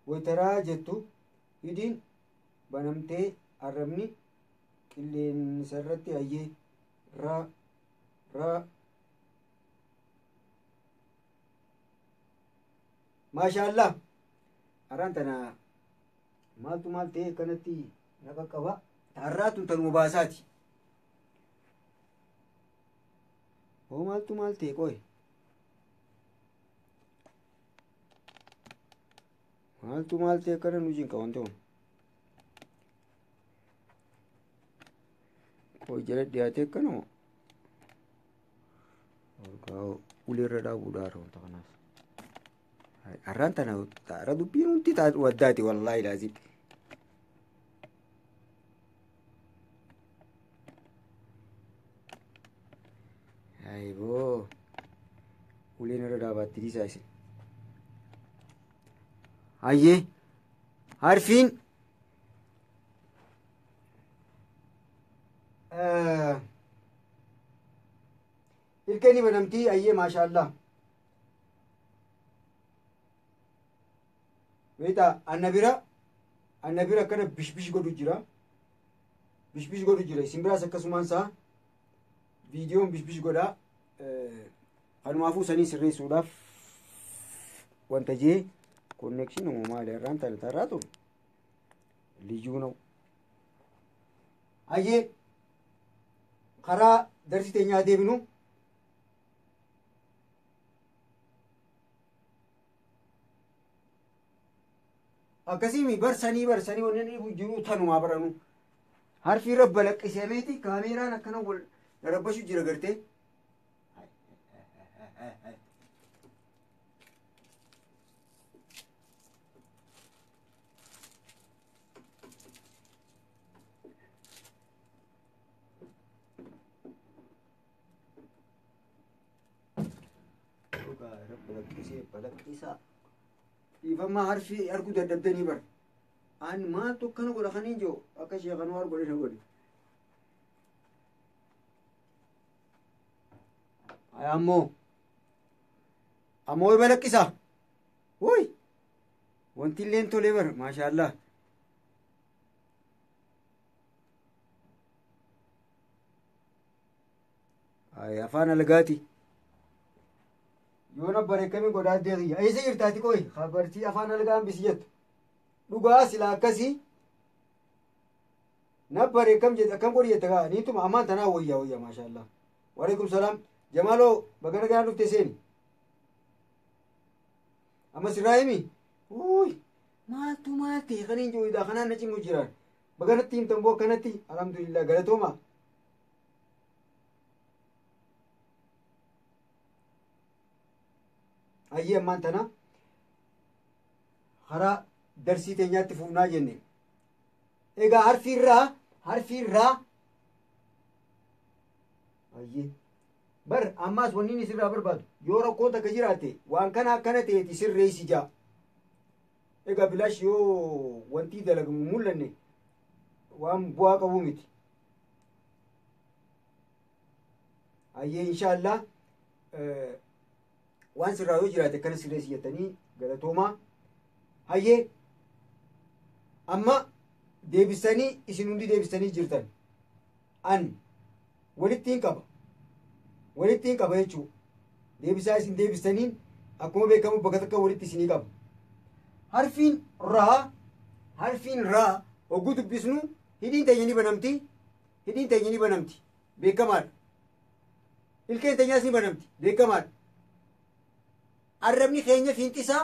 waytaraa jettu hidhiin banamtee arrabni qilleensa irratti hayyee raa maashaallah araan tana maaltu maal ta'e akkanatti na qaqqaba taarraatun tanuma baasaati hoo maaltu maal ta'e qoy maaltu maal ta'e akkana nu jinqa wanta hun qoy jala dhiyaate akkanuma uleerra dhaabuudhaara wanta kanaaf arraan tana taara dubbiin hundi waddaati wallaahi laazim ayboo uleen irra dhaabaatti dhiisaa isin hayyee harfiin ilkeen ni banamtii hayyee maashaallah beeta annabira akkana bishbish godhu jira isin biraas akkasumaan saa viidiyoon bishbish godhaa kanumaafuu sanii sirreessuudhaaf wanta jee konnekshin uumamaa irraan tarraa turu liyyuu na'u hayyee karaa darsi teenyaa deebinu akkasii barsanii wanni jiruu tanumaa baranu harfi rabba laqqisiyameeti kaameeraan akkana wal darabbashu jira gartee balaqqisa dhiifammaa harfi arguu dadhabdanii bar an maaltu akkana godha kaniin jiru akka sheekanuu har godhe na godhe ammoo balaqqisa wuy wanti illeen tolee bar maashaallah afaan algaati yoo nabbareekkamii godhaa deeqiyya eessa jirtaati qoy habartii afaan algaan bisi jettu dhugaa sila akkasii nabbareekkam jette akkam godhi jette kaa niituma ammaan tanaa wayyaa maashaallah waalaikum salaam jamaaloo bagana ganaa dhufte seeni amma sirraa himi uy maaltu maati kan hin jiru idaa kanaan na cimu jiran baganatti himtan boo kanatti alhamdulillah galatooma ayyee ammaan tana karaa darsii teenyaatti fufnaa jenne egaa harfiirraa ayyee bar ammaas wanni inni sirraa barbaadu yoo rakkoo takka jiraate waan kana akkana ta'eeti sirreessi jaa egaa bilaash yoo wanti dalagamu mul'anne waan bu'aa qabu miti ayyee inshaallah waan sirraa yoo jiraate akkana sirreessi jettanii galatoomaa ayyee amma deebisanii isin hundi deebisanii jirtan an walittiin qaba jechuu deebisaa isin deebistaniin akkuma beekamu bakka takka walitti isinii qaba harfiin raa hogguu dubbisnu hidhiin teenya ni banamti beekamaadha ilkeen teenyaas ni banamti beekamaadha arrabni keenya fiinxisaa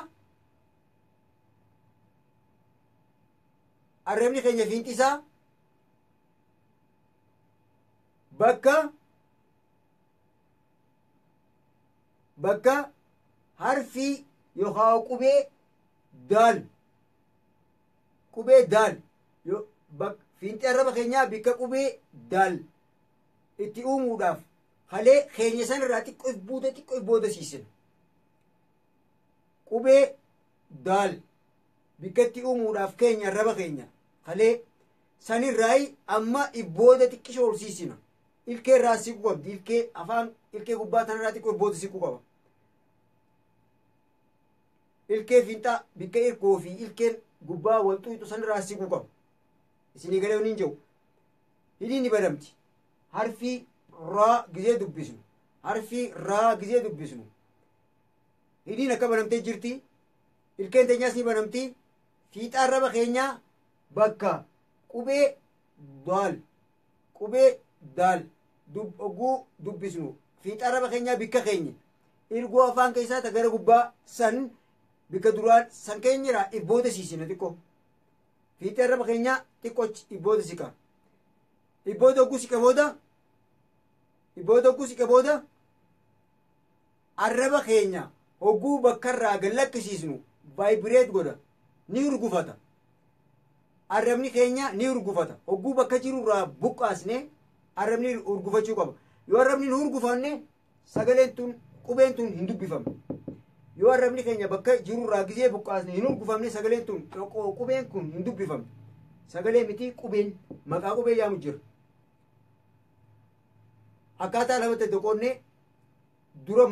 bakka harfii yookaan qubee daal fiinxii arraba keenyaa bikka qubee daal itti uumuudhaaf halee keenya san irraa xiqqoo boodasiisina qubee daal bikka itti uumuudhaaf keenya arraba keenya halee sanirraayi amma ibbooda xiqqisho horsiisina ilkee irraa siqu qabdi ilkee gubbaa tanarraa xiqqoo ibbooda siqu qaba ilkee fiinxaa bikka irkoo fi ilkeen gubbaa wal xuuxu sanirraa siqu qaba isinii galee hin jiru hidhiin ni banamti harfii raa gizee dubbisnu hidhiin akka banamtee jirti ilkeen teenyaas ni banamti fiixaa arraba keenyaa bakka qubee daal ogguu dubbisnu fiixaa arraba keenyaa bikka keenya irgoo afaan keessaa ta gara gubbaa san bikka duraan san keenyirraa ibbooda siisina xiqqoo fiixee arraba keenyaa xiqqochi ibbooda siqa ibbooda ogguu siqe booda arraba keenya hogguu bakkarraa gallakkisiisnu vaayibireet godha ni urgufata arrabni keenya ni urgufata hogguu bakka jirurraa buqqaasne arrabni urgufachuu qaba yoo arrabni hin urgufanne sagaleen tun qubeen tun hin dubbifamne yoo arrabni keenya bakka jirurraa gizee buqqaasne hin urgufamne sagaleen tun qubeen kun hin dubbifamne sagalee miti qubeen maqaa qubee yaamu jira akkaataa lamatti doqonne dura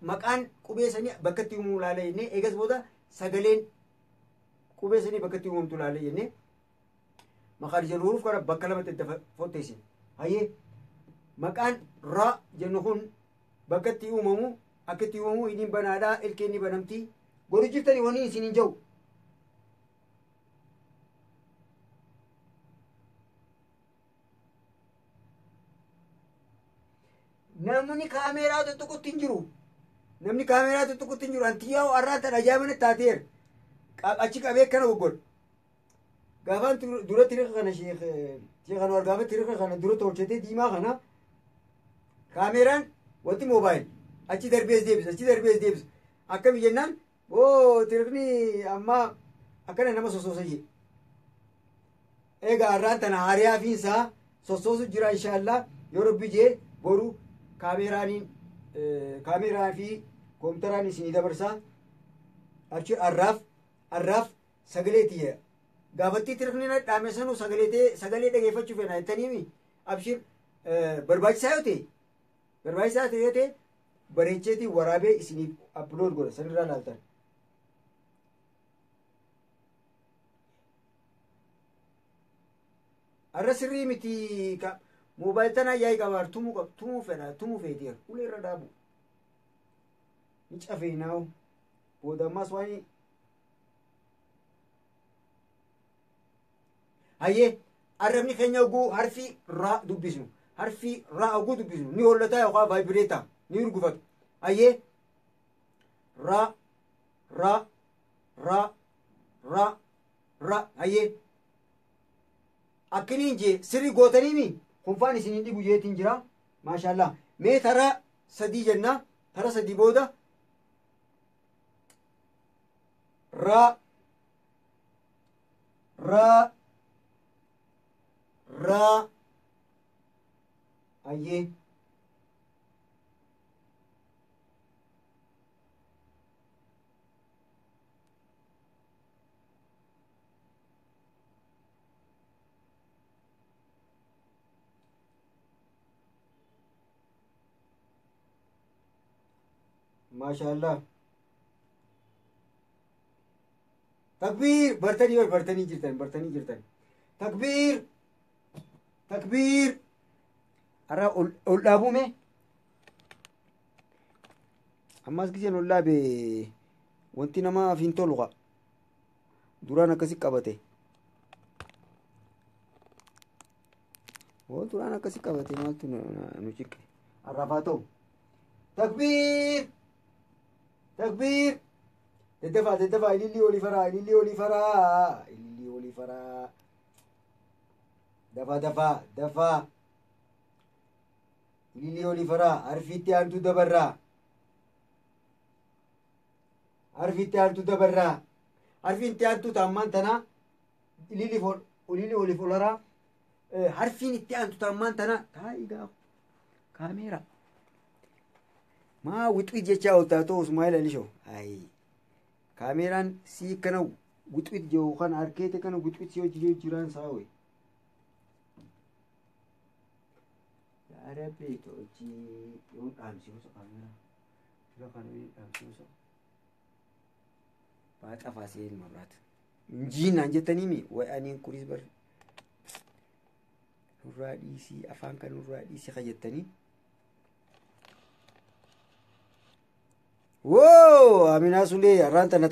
maqaan qubee sanii bakka itti uumuu laala jennee eegas booda sagaleen qubee sanii bakka itti uumamtu laala jennee maqaan jennuuf kana bakka lamatti itti fotteessin hayyee maqaan raa jennu kun bakka itti uumamu akka itti uumamu hidhiin banaadhaa ilkeen ni banamti godhu jirtanii waniin isin hin jiru namni kaameeraa tuttuqutti hin jiru antiyyaa arraatan ajaa'ibana taateer achi qabee akkana goggodha gaafaan dura tiriqa kana sheekhan wal gaafa tiriqa kana dura tolchatee diimaa kana kaameeraan wanti moobaayil achi darbees deebisa akkami jennaan tiriqni amma akkana nama sossoosa jee egaa arraan tana haariyaa fiinsaa sossoosu jira inshaallah yoo rabbi jee boru kaameeraa fi koompitaraan isinii dabarsaa achi arraaf sagalee tiyya gaafattii tiriqni dhaame sanuu sagalee dhageeffachuu feena jettaniimi abshir barbaachisaa yoo ta'e bareecheetii waraabee isiniif upload godha sanirraa laaltan arra sirrii miti moobaayil tanaa yaa'ii qabaar tumuu feeteer ulee irra dhaabu ni cafeenaawu boodammaas waan hayyee arrabni keenya oguu harfii raa dubbisnu ni hollataa yookaan vaayibireetaa ni urgufatu hayyee ra hayyee akkiniin jee sirri gootaniimi kunfaan isinin dhibu jeetiin jira maashaallah mee tara sadii jenna tara sadii booda ra hayyee maashaallah takbiir bartanii jirtan takbiir arra ol dhaabume ammas giseen ol dhaabe wanti namaaf hin tolu qa duraan akkasi qabate duraan akkasi qabate maaltu nu ciqqe arrafaa ta'u takbiir deddefa ilillii olii faraa dafa ilillii olii faraa harfiitti aantu dabarraa harfiitti aantu taammaan tana ilillii olii folaraa harfiin itti aantu taammaan tana taa'igaa kaameera maa wixwit jechaa ooltaa ta'u Usmaa'eel Alishoo ayi kaameeraan sii kana wixwit jiru kan arkeete kana wixwit si hojii jiraan saawe yaarabe hojii yoo dhaamsiisu kaameeraa fira kana dhaamsiisu baaxa faaseel mabraat injiinaan jettaniimi wa'aniin kunis bar nurraa dhiisii afaan kan nurraa dhiisii kajettanii woo aminaa sulee arraan tana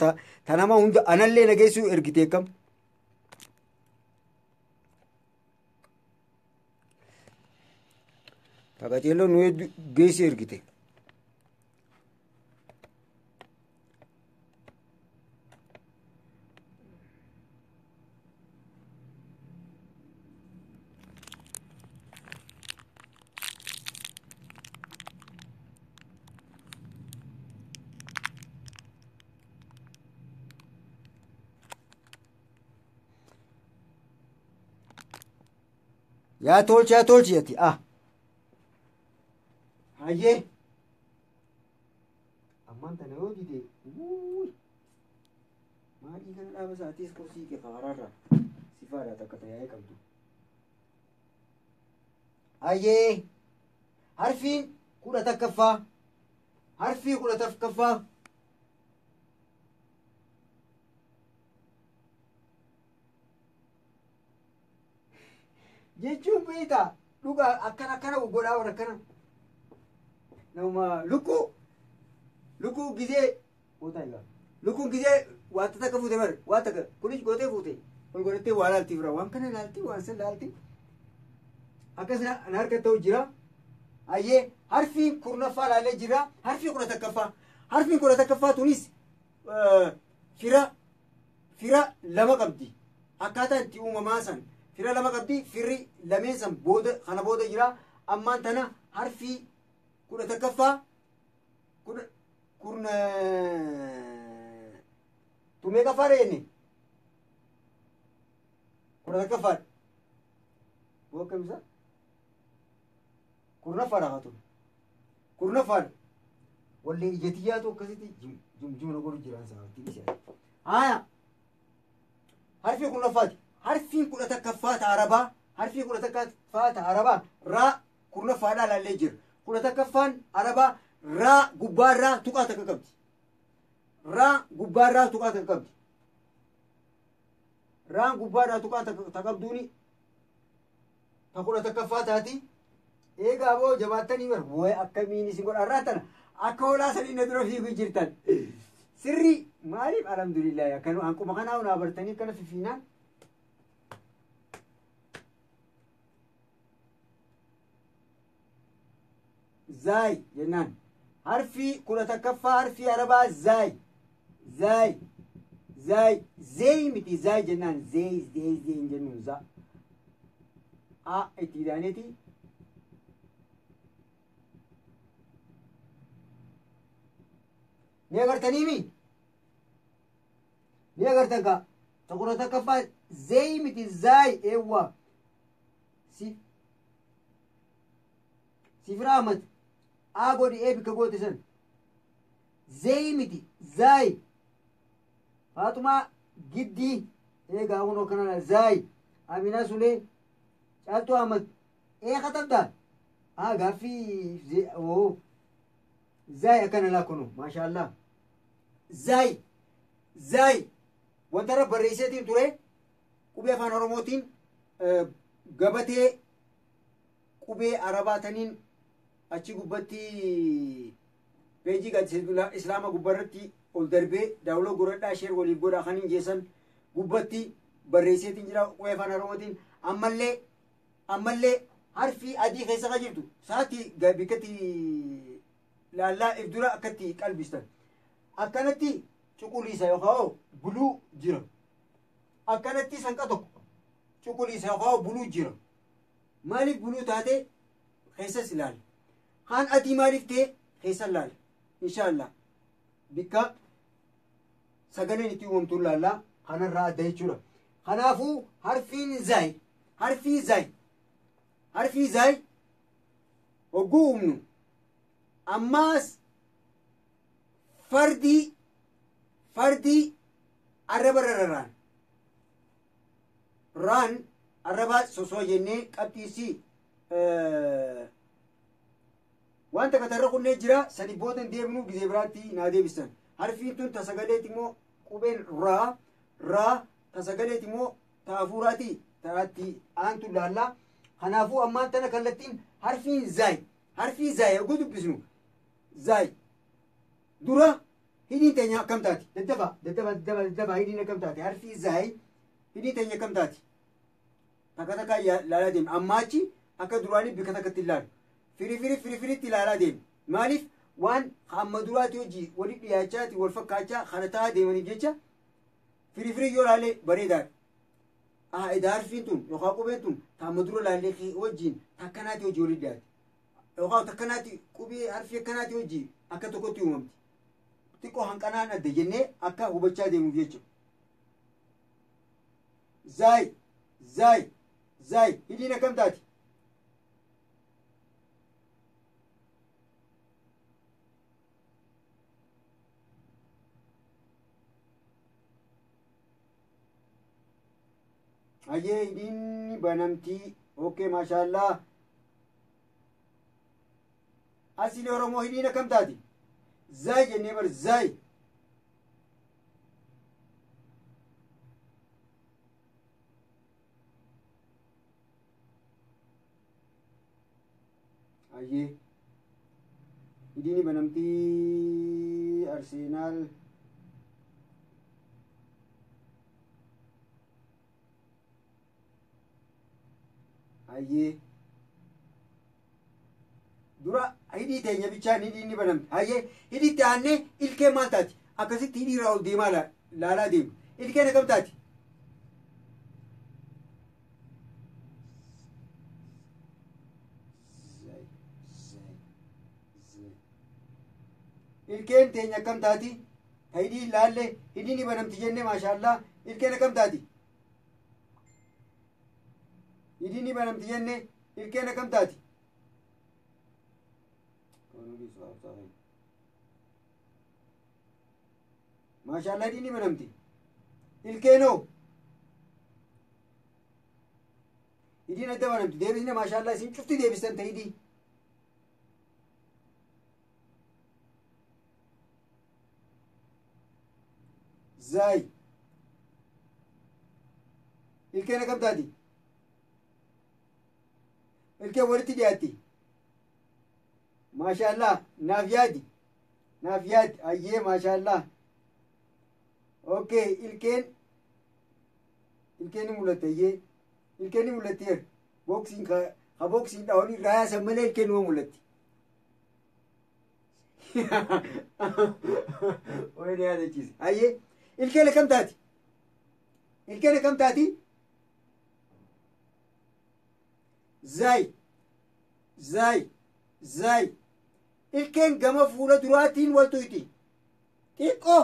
tanama hunda anallee nageessuu ergitee kam taqaceelloo nu geessi ergite yaa tolchi ati hayyee ammaan tana yoo dide maalii kana dhaaba isaatis qorsii kee karaarraa sifaadhaa takka tajaajila qabdu hayyee harfiin 10 harfii 10 jechuun beektaa dhugaa akkana godhaa warra akkana nama lukkuu gizee lukkuun gizee wanta takka fuute bar waan takka kunis gootee fuute ol godhattee waa laaltii fira waan kana laaltii waan san laaltii akkas na harka ta'u jira hayyee harfiin 10ffaa laalee jira harfii 11ffaa harfiin 11ffaa tunis fira lama qabdi akkaataa itti uumamaa san fira lama qabdi firri lameen san booda kana booda jira ammaan tana harfii 11ffaa kurna tumee qafaadha jenne 11ffaadha bookkamisa 10ffaadha haa tume 10ffaadha wallee ijatiyyaatu akkasitti jumjumna godhu jiraan sabaatti haya harfii 10ffaati harfiin 11ffaa arabaa harfii 11ffaa arabaa raa 10ffaadhaa laallee jira 11ffaan arabaa raa gubbaarraa tuqaa takka qabdi raa gubbaarraa tuqaa takka qabdi raan gubbaarraa tuqaa takka qabduuni ta 11ffaa taati eegaa boo jabaattanii bar way akkamiin isin godha arraa tana akka hoolaa sadii na dura fiiguu jirtan sirri maaliif alhamdulillah akkanu hanquma kanaa unaa bartanii akkana fifiinaan زاي جنان حرفي 11ffaa harfii arabaa زاي زاي زي متي زاي جنان زي جنون زا اتدانيتي ni agartanii mi ni agartan ka tokko takkaffaa zey miti zaay eewwa sifira ahmad agodi eebika goote san zey miti zaay faatuma giddii eegaa hunoo kanana zaay amina sulee caaltu ahmad katabda gaaffii zaay akkana laa kunu maasha allah zaay wanta irra barreesseetiin ture qubee afaan oromootiin gabatee qubee arabaataniin achi gubbatti peejii gadhiise islaama gubbarratti ol darbee daawuloo godhadhaa sheer waliif godhaa kan hin jeessan gubbatti barreesseetiin jira qubee afaan oromootiin ammallee harfii adii keessa ka jirtu saati bikkatti laallaa ibdura akkatti qalbistan akkanatti cuquliisa yookaan buluu jira akkanatti sanqa tokko cuquliisa yookaan buluu jira maaliif buluu taate keessas ilaala haan adii maaliif ta'e keessa ilaala inshaallah bikka sagaleen itti uumamtuun laallaa kanarraa adda jechuudha kanaafuu harfii zaay hogguu uumnu ammaas fardii arraba raan arraba sosoo jennee qabxiisii wanta katarra kunnee jira sani boodan deemnu gizee biraatti naa deebisan harfiin tun ta sagaleeti immoo qubeen raa ta sagaleeti immoo ta hafuuraati taatti aantu laallaa kanaafuu ammaan tana kallattiin harfii zaay yogguu dubbisnu zaay dura hidhiin teenya akkam taati daddaba hidhiin akkam taati harfii zaay hidhiin teenya akkam taati takka ilaalaa deemu ammaachi akka duraanii bika takkatti ilaalu firifiritti ilaalaa deemu maaliif waan hamma duraati hojii wali dhiyaachaati wal fakkaachaa kana ta'a deemaniif jecha firifiri yoo laalee bareedaadha edaa harfiin tun yookaan qubeen tun hamma dura laallee wajjiin takkanaati hojii wali dhiyaate yookaan takkanaati qubee harfii akkanaati hojii akka tokkotti uumamti xiqqoo hanqanaan adda jennee akka hubachaa deemuuf jechuudha zaay hidhiin akkam taati ajee hidhiin banamtii okay maashaallah asili oromoo hidhiin akkam taati zaay jennee bar zaay ajee hidhiin banamtii arsenaal ajee dura hidhii teenya bichaan hidhii ni banamte hayyee hidhiitti aanne ilkeen maal taati akkasitti hidhii irraa ol deemaa laalaa deemu ilkeen akkam taati ilkeen teenya akkam taati ta hidhii laalle hidhii ni banamti jenne maashaallah ilkeen akkam taati hidhii ni banamti jenne ilkeen akkam taati maashaallah hidhii ni banamti ilkeenoo hidhiin adda banamti deebisne maashaallah isin cufti deebistan ta hidhii zaay ilkeen akkam taati ilkeen walitti dhiyaatti maashaallah naaf yaadi ayyee maashaallah okay ilkeen ni mul'atte ayyee ilkeen ni mul'atti yer boksiin ka boksiin dhaawanii irraa yaasan malee ilkeen numa mul'atti oye ni yaadachiise ayyee ilkeen akkam taati ilkeen akkam taati zay ilkeen gama fuula duraatiin wal tuyxi xiqqoo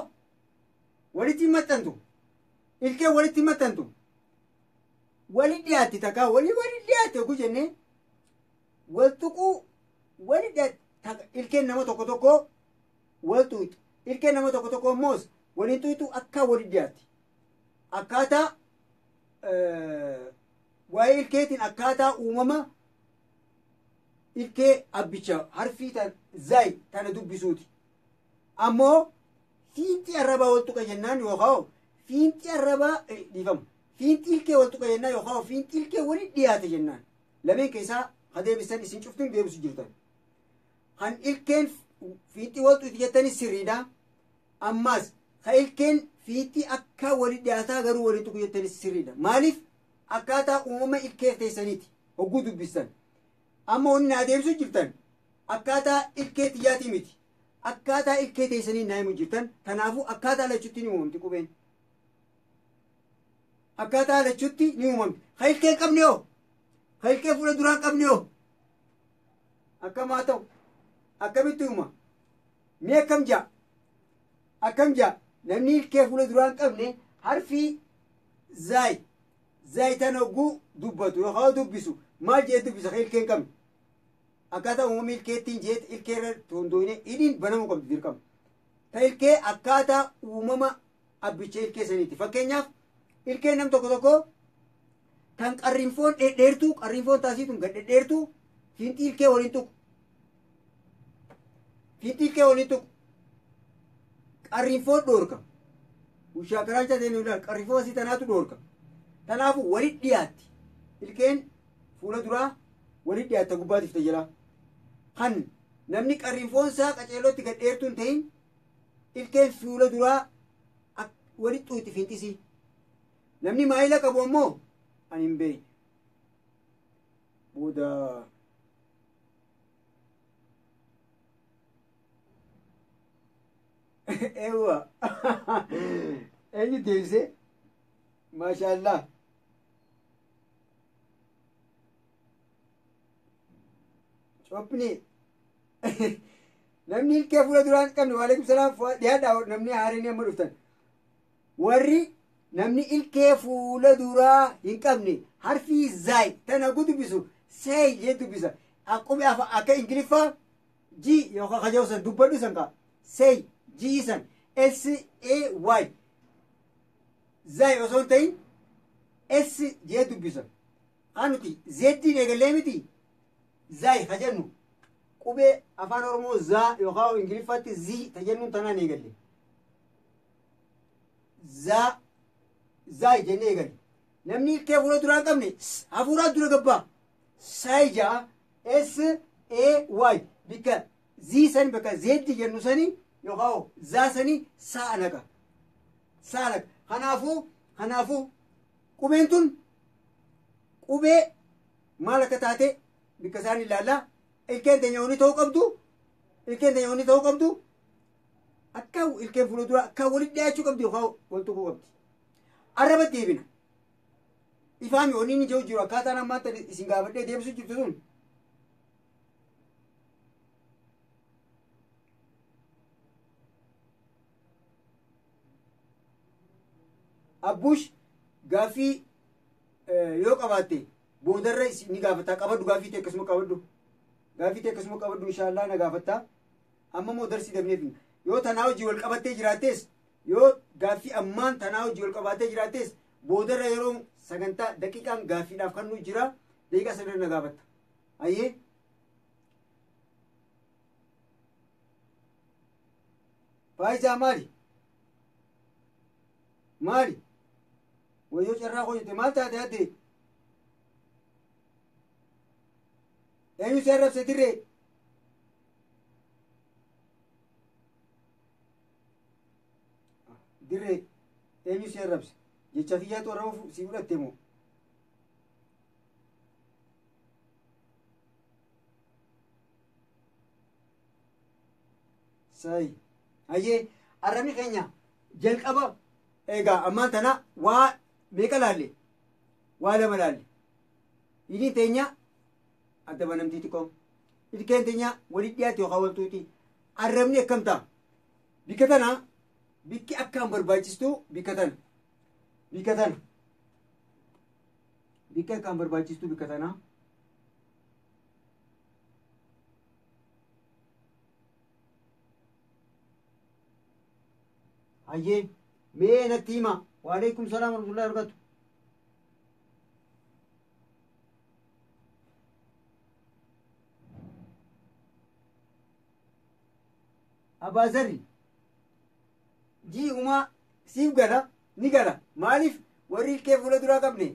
walitti maxxantu ilkeen walitti maxxantu wali dhiyaatti takkaa wali dhiyaate ogu jenne wal tuquu wali dhiyaate ilkeen nama tokko tokko wal tuyxu ilkeen nama tokko tokko ammoos waliin tuyxu akka wali dhiyaatti akkaataa waa'ee ilkeetiin akkaataa uumama ilkee abbicha harfii zay tana dubbisuuti ammoo fiinxi arrabaa wal tuqa jennaan yookaan fiinxi arrabaa dhiifama fiinxi ilkee wal tuqa jennaan yookaan fiinxi ilkee wali dhiyaate jennaan lameen keessaa hadeebisan isin cuftuun deebisu jirtan kan ilkeen fiinxi wal tuqti jettanis sirriidha ammaas ka ilkeen fiinxi akka wali dhiyaataa garuu wali tuqu jettanis sirriidha maaliif akkaataa uumama ilkee teessaniiti hogguu dubbistan amma wanni naa deebisu jirtan akkaataa ilkee xiyyaatii miti akkaataa ilkee teessanii naa himu jirtan kanaafuu akkaataa lachuutti ni uumamti qubeen akkaataa lachuutti ni uumamti ka ilkee qabne hoo ka ilkee fuula duraan qabne hoo akkamaa ta'u akkamitti uuma mee akkam jaa namni ilkee fuula duraan qabne harfii zay tan hogguu dubbatu yookaan dubbisu maal jee dubbisa ka ilkeen qabne akkaataa uumama ilkeettiin jeet ilkeerra tondoine hidhiin banamuu qabdi dirqama ta ilkee akkaataa uumama abbicha ilkee saniiti fakkeenyaaf ilkeen nam tokko tokko tan qarrinfoon dhedheertuu qarrinfoon taasiitun gad dhedheertuu fiinxi ilkee waliin tuqu qarrinfoon dhoorka bushaa karaancha ta'e nuudhaan qarrinfoon asii tanaatu dhoorka tanaafu walit dhiyaatti ilkeen fuula duraa walit dhiyaatta gubbaatiif tajaajila kan namni qarrinfoon isaa qaceelootti gad dheertuun ta'in ilkeen fuula duraa walit xuuxi fiinxisii namni maayila qabu ammoo ani hin beekne booda ewa eenyu deebise maashaallah cophni namni ilkee fuula duraan qabne waalaikum salaam dhiyaadhaa namni haareen amma dhuftan warri namni ilkee fuula duraa hin qabne harfii zay tana dubbisu say jee dubbisa akkuma akka ingiliffaa g yookaan kajawsan dubbadhu san kaa say g san s-a-y zay osoo hin ta'in s jee dubbisa anuti zeddiin eegallee miti zay hajennu qubee afaan oromoo zaa yookaan ingiliffaatti zii tajennuun tanaan eegalle zaa jennee eegalle namni ilkee fuula duraa qabne hafuuraa dura gabbaa saay ja'a s-a-y bikka zii sani bakka zeddi jennu sani yookaan zaa sani saa naqa kanaafuu qubeen tun qubee maal akka taate bikka isaan ilaallaa ilkeen teenyaawuni ta'uu qabdu akka ilkeen fuula duraa akka walit dhiyaachuu qabdi yookaan wal tuquu qabdi arraba deebina ifaami oniin ija'u jiru akkaataan ammaanta isin gaafadhee deebisu jirtu sun abbuush gaaffii yoo qabaatte boodarra ni gaafataa qabaddu gaaffii ta'e akkasuma qabaddu inshaallah na gaafattaa amma moo darsii dabneef yoo tanaa hojii wal qabattee jiraattes yoo gaaffii ammaan tanaa hojii wal qabattee jiraattes boodarra yeroo sagantaa daqiiqaan gaaffiidhaaf kan nu jira daqiiqaa sadan na gaafatta ayyee faayidaa maali wayyoo carraa hojjete maal taate addee eenyu si arrabse dirree eenyu si arrabse jecha kiyyaatu arraba si fudhatte moo sayi ayyee arrabni keenya jalqaba egaa ammaan tana waa meeqa laalle waa lama laalle hidhiin teenya adda banamtii xiqqoo ilkeen teenya walitti dhiyaate yookaan waltuuti arrabni akkam ta'a bikka tana bikki akkaan barbaachistu bikka tana bikki akkaan barbaachistu bikka tana hayyee mee natti hima waalaikum salaam warahmatullahi wabarakatuh abaazarri ji'uma siif gala ni gala maaliif warri ilkee fuula duraa qabne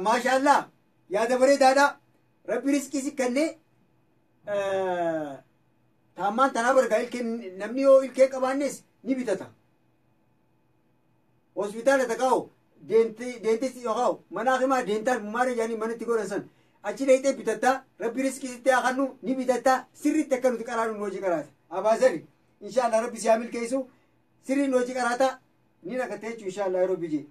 maashaallah yaada bareedaadha rabbi riskii si kennee taammaan tanaa bargaa ilkeen namni yoo ilkee qabaannes ni bitata hospitaala taqaa'u deentesti yookaan mana himaa deentaan maara jaanii manatti godhansan achi dhayxee bitatta rabbi riskii sitti haqannu ni bitatta sirriitti akka nuti qaraanu nu hojii qaraata abaasari inshaallah rabbi si haa milkeessu sirrii nu hojii qaraata ni naqatte jechuu inshaallah yeroo bijee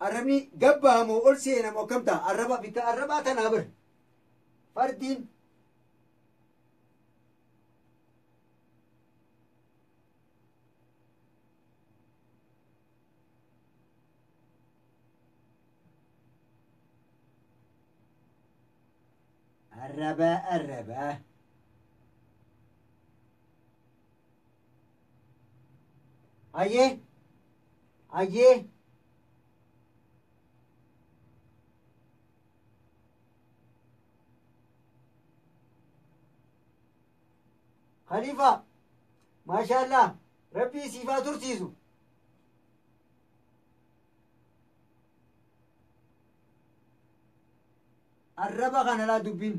arrabni gabbaamoo ol seenamoo akkam ta'a arraba bikka arrabaa tanaa bar fardiin arraba hayyee khalifa maashaallah rabbii siifaa tursiisu arraba kana laa dubbiin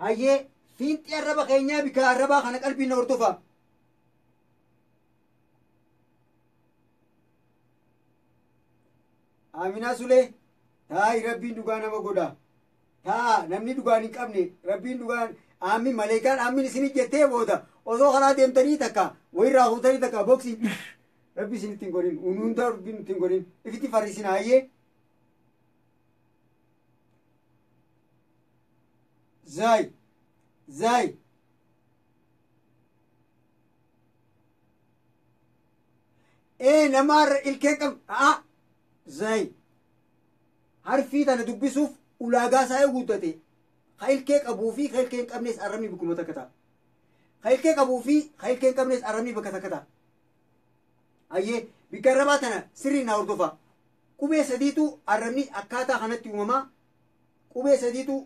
hayyee fiinxi arraba keenyaa bika arrabaa kana qalbiin na hordofa Aminaa Sulee taa'i rabbiin dhugaa nama godha taa namni dhugaan hin qabne rabbiin dhugaan aamin maleekaan aamin isin jettee booda osoo karaa deemtanii takka wayirraa fuutanii takka boksii rabbi isin ittiin godhin unuuntaa rabbiin ittiin godhin ifitti farrisin hayyee zaay namaarra ilkeen qab zaay harfii tana dubbisuuf ulaagaa isaa guutate ka ilkee qabuu fi ka ilkee hin qabnes arrabni bakkuma takka ta'a ka ilkee qabuu fi ka ilkee hin qabnes arrabni bakka takka ta'a hayyee bikka arrabaa tana sirrii naa hordofa qubee sadiitu arrabni akkaataa kanatti uumamaa qubee sadiitu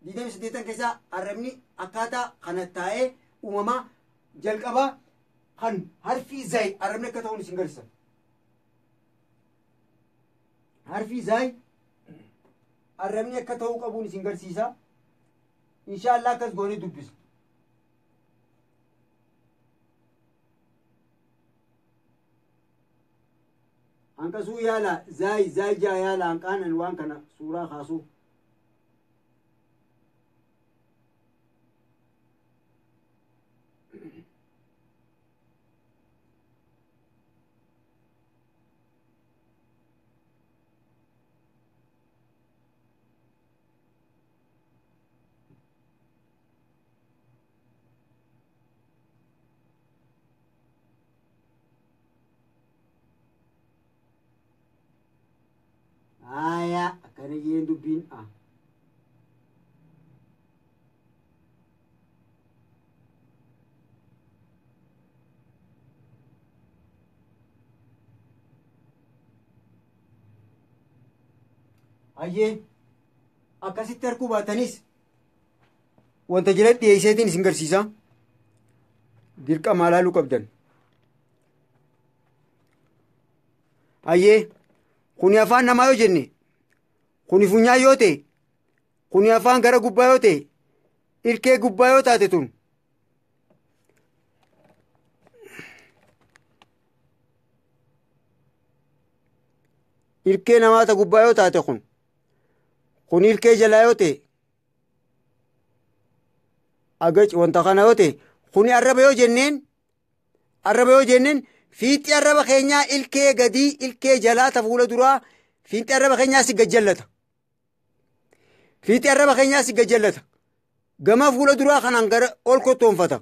28 keessaa arrabni akkaataa kana taa'ee uumamaa jalqabaa kan harfii zaay arrabni akka ta'uun isin garsiisa harfii zaay arrabni akka ta'uu qabuun isin garsiisa inshaallah akkas goonee dubbisu hanqasuu yaala zaay jaa yaala hanqaanan waan kana suuraa kaasuu akkana jeen dubbiin hayyee akkasitti harkuu baatanis wanta jala dhiyeesseetiin isin garsiisa dirqama laaluu qabdan hayyee kuni afaan namaa yoo jenne kuni funyaan yoo ta'e kuni afaan gara gubbaa yoo ta'e ilkee gubbaa yoo taate tun ilkee namaata gubbaa yoo taate kun ilkee jalaa yoo ta'e agac wanta kana yoo ta'e kuni arraba yoo jenneen fiixi arraba keenyaa ilkee gadii ilkee jalaa ta fuula duraa fiixi arraba keenyaa si gajjallata. Fiixi arraba keenyaa si gajjallata. Gama fuula duraa kanaan gara ol kottoonfata.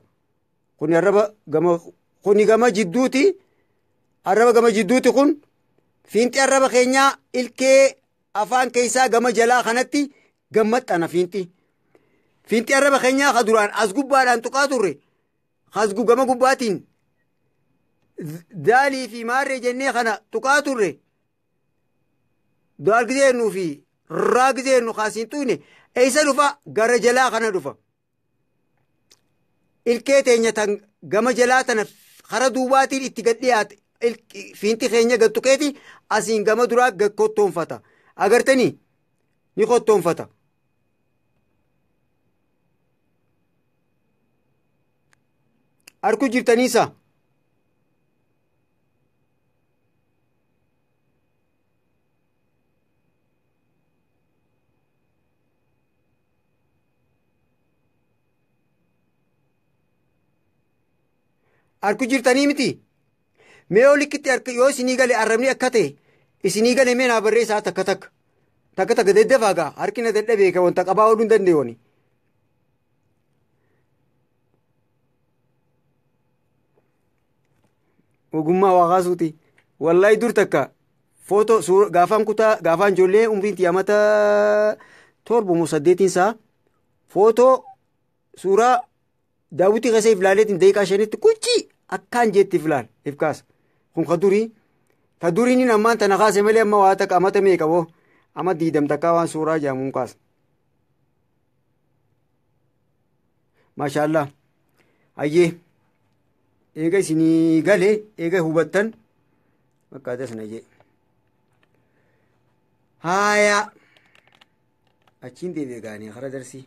Kuni gama jidduuti. Arraba gama jidduuti kun fiixi arraba keenyaa ilkee afaan keessaa gama jalaa kanatti gammadhana fiixi. Fiixi arraba keenyaa ka duraan as gubbaadhaan tuqaa turre. Gama gubbaatiin daalii fi maarree jennee kana tuqaa turre. Daal gizeenuu fi raa gizeennu kaasiin tuyne eessa dhufa gara jalaa kana dhufa. Ilkee teenya tan gama jalaa tana kara duubaatiin itti gad dhiyaate fiinti keenya gad tuqeeti asiin gama duraa gad kottoonfata. Agartanii ni kottoonfata. Arkuu jirtaniisa. Arkuu jirtanii miti. Mee olitti yoo isinii gale arrabni akka ta'e isinii gale mee naa barreessaa takka daddafaagaa harkina dadhabee kan wanta qabaa ooluu hin dandeenye. Ogummaa waaqaasuuti. Wallahi dur takka footoo gaafaan ijoollee umriin tiyaamata 7-8 footoo suuraa daawwitii keessa iflaaleetiin daqiiqaa 5tti kuchii akkaan jeetti iflaal ifkaas. Kun ka durii. Ta duriin ammaan tana kaase malee amma waa takka amata meeqa boo amma 20 takkaa waan suuraa jaamuun kaasa. Maashaallah. Ayyee. Eega isinii galee eega hubattan fakkaata sana jee. Haaya. Achiin deebi'ee gaanii hara darsii.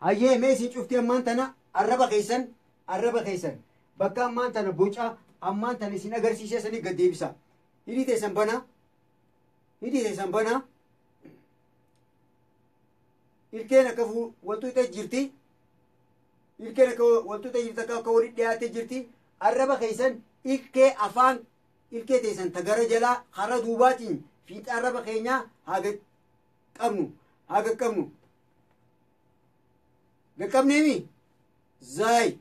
Ayyee mee isin cuftii ammaan tana arraba keessan bakka ammaan tana boca ammaan tana isin agarsiisee sanii gad deebisa. Hidhii teessan banaa. Ilkeen akka walxuuxee jirti. Ilkeen akka walxuuxee jirti akka walitti dhiyaatee jirti. Arraba keessan ilkee afaan ilkee teessan ta gara jalaa hara duubaatiin fiixa arraba keenyaa haga qabnu. Gaqqabneemi zaay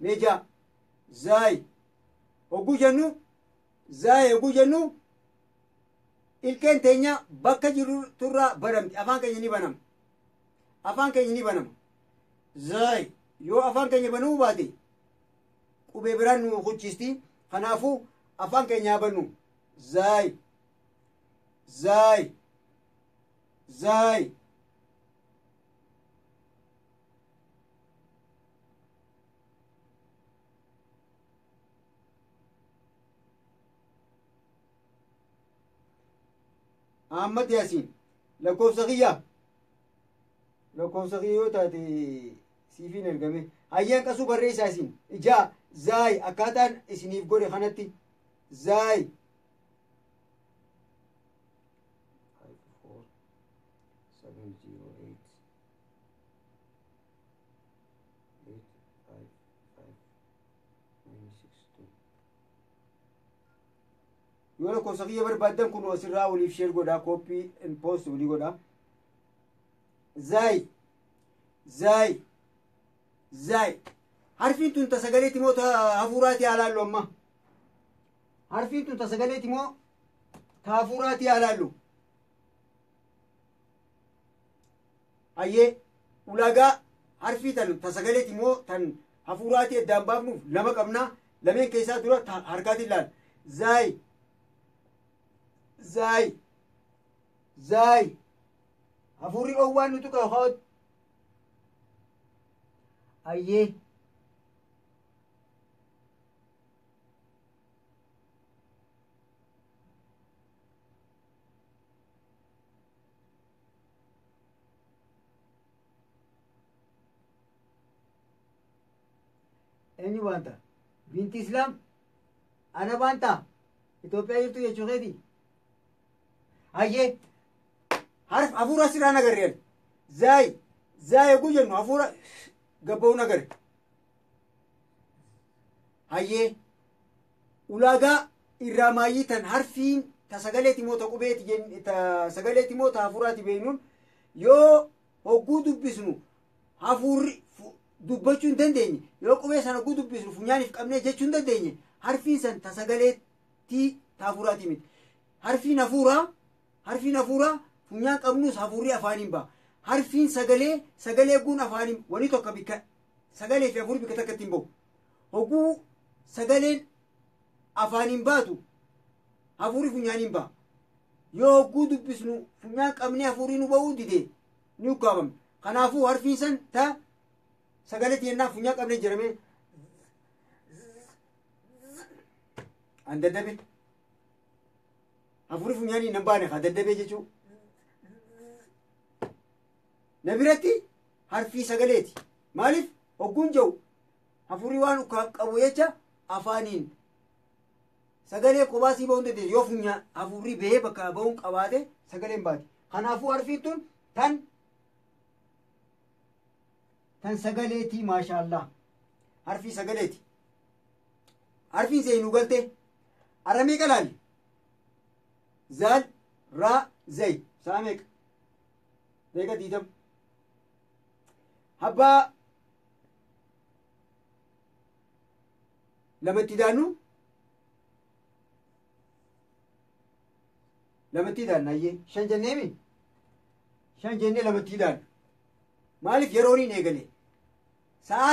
meeja zaay hogguu jennu ilkeen teenya bakka jiru turraa banamti afaan keenya ni banama zaay yoo afaan keenya banamuu baate qubee biraan nu huccisti kanaafuu afaan keenya haa bannu. Zaay. Ahmad Yaasiin lakkoofsa kiyya yoo taate siifiin ergame hayyaan qasuu barreessaa isin ijaa zaay akkaataan isiniif godhe kanatti zaay. Yoo lakkoofsa kiyya barbaaddan kun asirraa waliif sheer godhaa kooppii post walii godhaa. Zaay. Harfiin tun ta sagaleeti moo ta hafuuraati haa laallu amma. Harfiin tun ta sagaleeti moo ta hafuuraati haa laallu. Ayyee ulaagaa harfii tan ta sagaleeti moo tan hafuuraati addaan baafnuuf lama qabnaa. Lameen keessaa dura harkaatiin laal. Zaay. Hafuurri dhoowwaan nutu qaba. Ayyee. eenyu baanta binti islaam ana baanta Itoophiyaa jirtu jechuu keeti hayyee harf hafuura asirraa nagarreen zaay eeguu jennu hafuura gabba'uu nagarre hayyee ulaagaa irraa maayyitan harfiin ta sagaleeti moo ta qubeeti ta sagaleeti moo ta hafuuraati beeynuun yoo hogguu dubbisnu hafuurri dubbachuu hin dandeenye yoo qubee sana hogguu dubbisnu funyaaniif qabnee jechuu hin dandeenye harfiin san ta sagaleetii ta hafuuraati miti harfiin hafuuraa funyaan qabnus hafuurri afaaniin ba'a harfiin sagalee guun afaaniin wani tokko bikka sagalee fi hafuurri bikka takkatti hin ba'u hogguu sagaleen afaaniin baatu hafuurri funyaaniin ba'a yoo hogguu dubbisnu funyaan qabnee hafuurri nu ba'uu dide ni ukkaabamne kanaafuu harfiin san ta sagaleeti yennaan funyaan qabnee jiramee an daddabe hafuurri funyaanii nan baane ka daddabee jechuu na biratti harfii sagaleeti maaliif hogguun jiru hafuurri waan qabu jecha afaaniin sagalee kophaasii ba'uun dandeessu yoo funyaan hafuurri bahee bakka ba'uun qabaate sagaleen baati kanaafuu harfiin tun tan sagaleetii maashaallah harfii sagaleeti harfiin seenuu galte aramee qalaalli zaal raa zay saameeqa deega diidam habbaa lamatti daannu ayyee shan jenneemi shan jennee lamatti daannu maaliif yerooniin eegale sa'a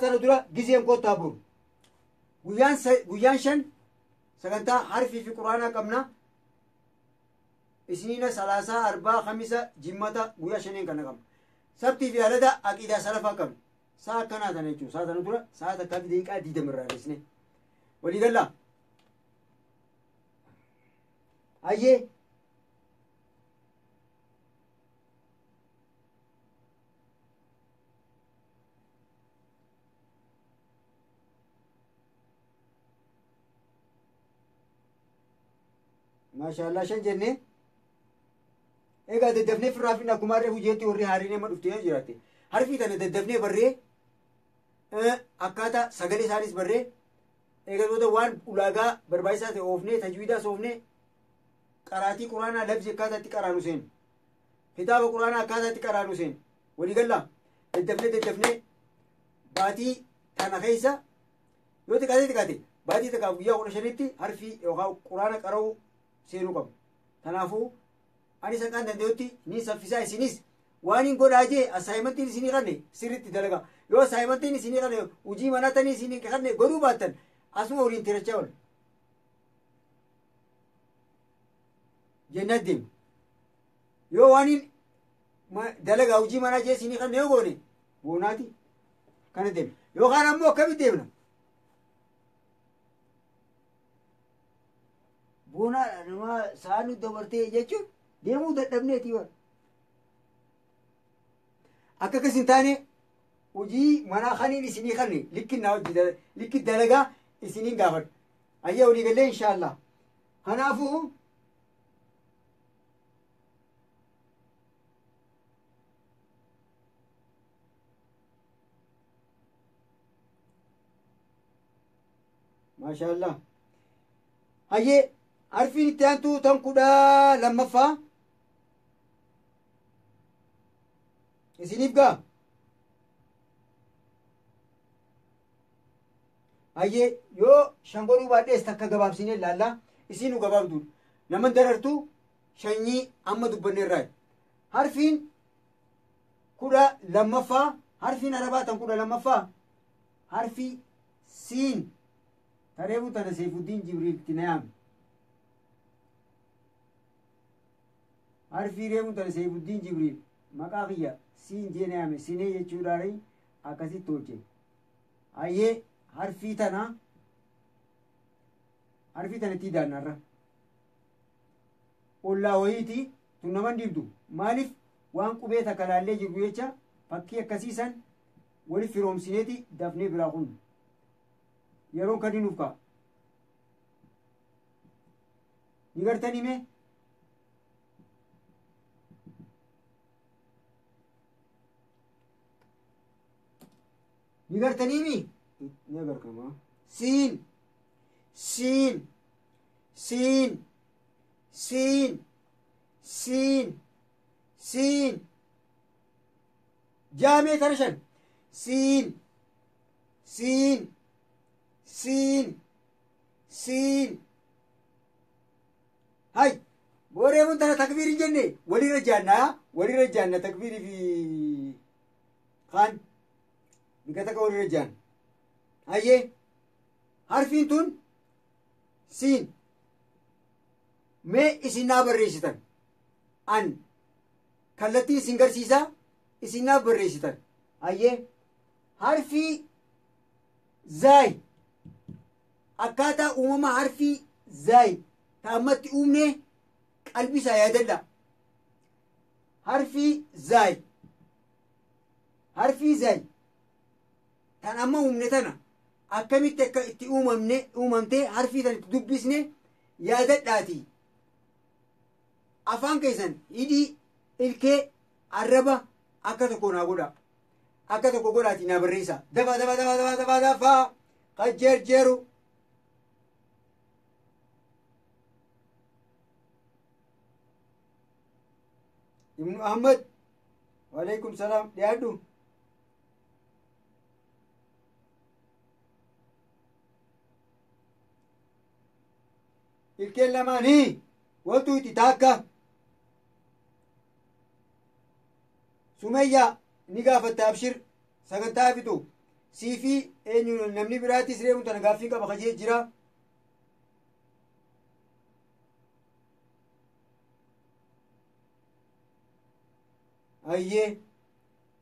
tana dura gizeen koottaa buru guyyaan shan sagantaa harfii fi quraanaa qabna isniina salaasaa arbaa khamisa jimmata guyyaa shaneen kana qabna sabtii fi alada aqiidaa salafaa qabna sa'a akkanaa tana jechuun sa'a tana dura sa'a takkaa fi deeqaa 20 irraa dheesne walii gallaa ayyee maashaallah shan jenne egaa daddafnee firraafin akkuma harree hujeetti warri haariin amma dhuftee jiraatte harfii tana daddafnee barree akkaataa sagalee isaanis barree eegatoota waan ulaagaa barbaachisaa ta'e oofnee tajwiidaas oofnee qaraatii quraanaa labsi akkaataatti qaraanu seenu kitaaba quraanaa akkaataatti qaraanu seenu walii gallaa daddafnee baatii tana keessa yoo xiqqaate baatii takkaaf guyyaa 15tti harfii yookaan quraana qara'uu seenuu qabu kanaafuu ani sanqaan danda'utti ni saffisaa isinis waan hin godhaa jee assaayimantiin isinii qanne sirritti dalaga yoo assaayimantiin isinii qanne hujii manatanii isinii qanne godhuu baattan asuma waliin tirachaa ol jennat deemu yoo waan hin dalagaa hujii manaa jee isinii qanne yoo goone boonaati kana deemu yookaan ammoo akkamitti deemna boona nama saanu dabartee jechuun deemuu dadhabneeti waan akka akkas hin taane hojii manaa kaniin isinii kanne likkinnaa hojii likki dalagaa isiniin gaafadhu ayyaa walii gallee inshaallah kanaafuu maashaallah hayyee harfiin itti aantuu tan 12ffaa isiniif gaa hayyee yoo shan godhuu baadhees takka gabaabsinee ilaallaa isinu gabaabduudha naman darartuu shanyii amma dubbanneerraa harfiin 12ffaa harfiin arabaa tan 12ffaa harfii siin tareebuu tana Seyfuddiin Jibriil itti na yaame harfii reebuu tana Seyfuddiin Jibriil maqaa kiyya siin jee na yaame sinee jechuudhaan akkasitti tolche hayyee harfii tana itti daannarra ollaa wayiiti tun naman dibdu maaliif waan qubee takka laallee jirru jecha fakkii akkasiisan wali firoomsineeti dafnee biraa kun yeroon kan nuuf ka'a. Ni gartanii mee? Ni gartanii mi? Ni agarkama. Siin, siin, siin, siin, siin, siin. Jaamee tara shan. Siin, siin, siin, siin. Hay, booree mun tana takbiirii jenne walirra jaanna takbiirii fi kaan bika takka walirra jaan. Hayyee harfiin tun siin mee isin naa barreessitan an kallattiin isin garsiisaa isin naa barreessitan. Hayyee harfii zaay akkaataa uumama harfii zaay ta'ammatti uumne qalbisaa yaadadha. Harfii zaay tan amma uumne tana akkamitti akka itti uumamtee harfii tan itti dubbisne yaadadhaati. Afaan keessan hidhii ilkee arraba akka tokko naa godha. Akka tokko godhaati naa barreessa. Dafa qajeerjeeru. Ibnu Ahmad waalaikum salaam dhiyaadhu. Ilkeen lamaanii waltu itti taakka. Sumayyaa ni gaafatta abshir sagantaa fitu sii fi eenyu namni biraattis reemu tana gaaffii qaba kajee jira. Hayyee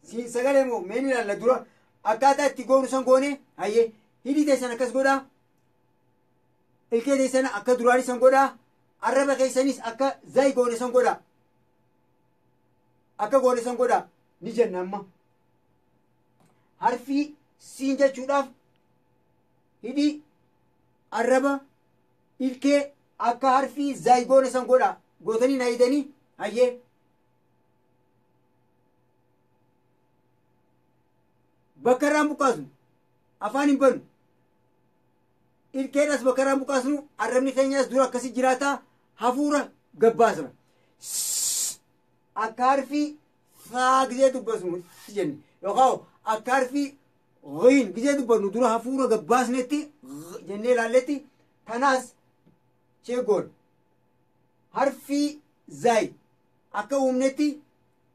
siin sagalee moo meen ilaalla dura akkaataa itti goonu san goone. Hayyee hidhii teessan akkas godhaa. Ilkee teessan akka duraanii san godhaa. Arraba keessanis akka zayi goone san godhaa. Akka goone san godhaa ni jenna amma. Harfii siin jechuudhaaf hidhii arraba ilkee akka harfii zayi goone san godhaa. Gootanii na hidhanii. Hayyee bakka irraan buqqaasnu afaan hin banu. Ilkeedhas bakka irraan buqqaasnu arrabni keenyas dura akkasi jiraataa hafuura gabbaasna. Akka harfii faa gizee dubbasnu jenne yookaan akka harfii ghiin gizee dubbannu dura hafuura gabbaasnetti jennee ilaalletti kanaas cheegoon harfii zayi akka uumnetti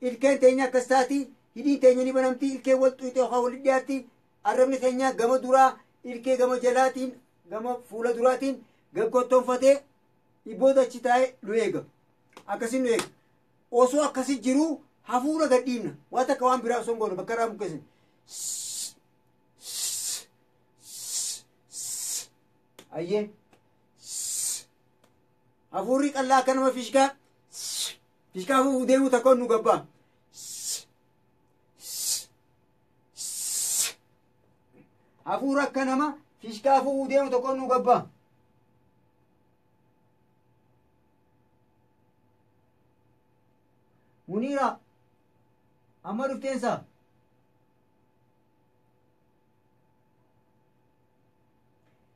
ilkeen teenya akkas taati. Hidhiin teenya ni banamti ilkee wal xuuxee yookaan wal dhiyaatti. Arrabni keenya gama duraa ilkee gama jalaatiin gama fuula duraatiin gaggottoonfatee booda achi taa'ee nu eega. Akkasiin nu eega. Osoo akkasi jiruu hafuura gadhiibna. Waan takka waan biraa osoo hin goone bakka irraa buqqeessin. Hayyee hafuurri qal'aa akka nama fishkaa fuufuu deemuu takka nu gabbaa. Hafuura akka nama fishkaa fuufuu deemu tokko nu gabbaa. Muniira amma dhufteensaa.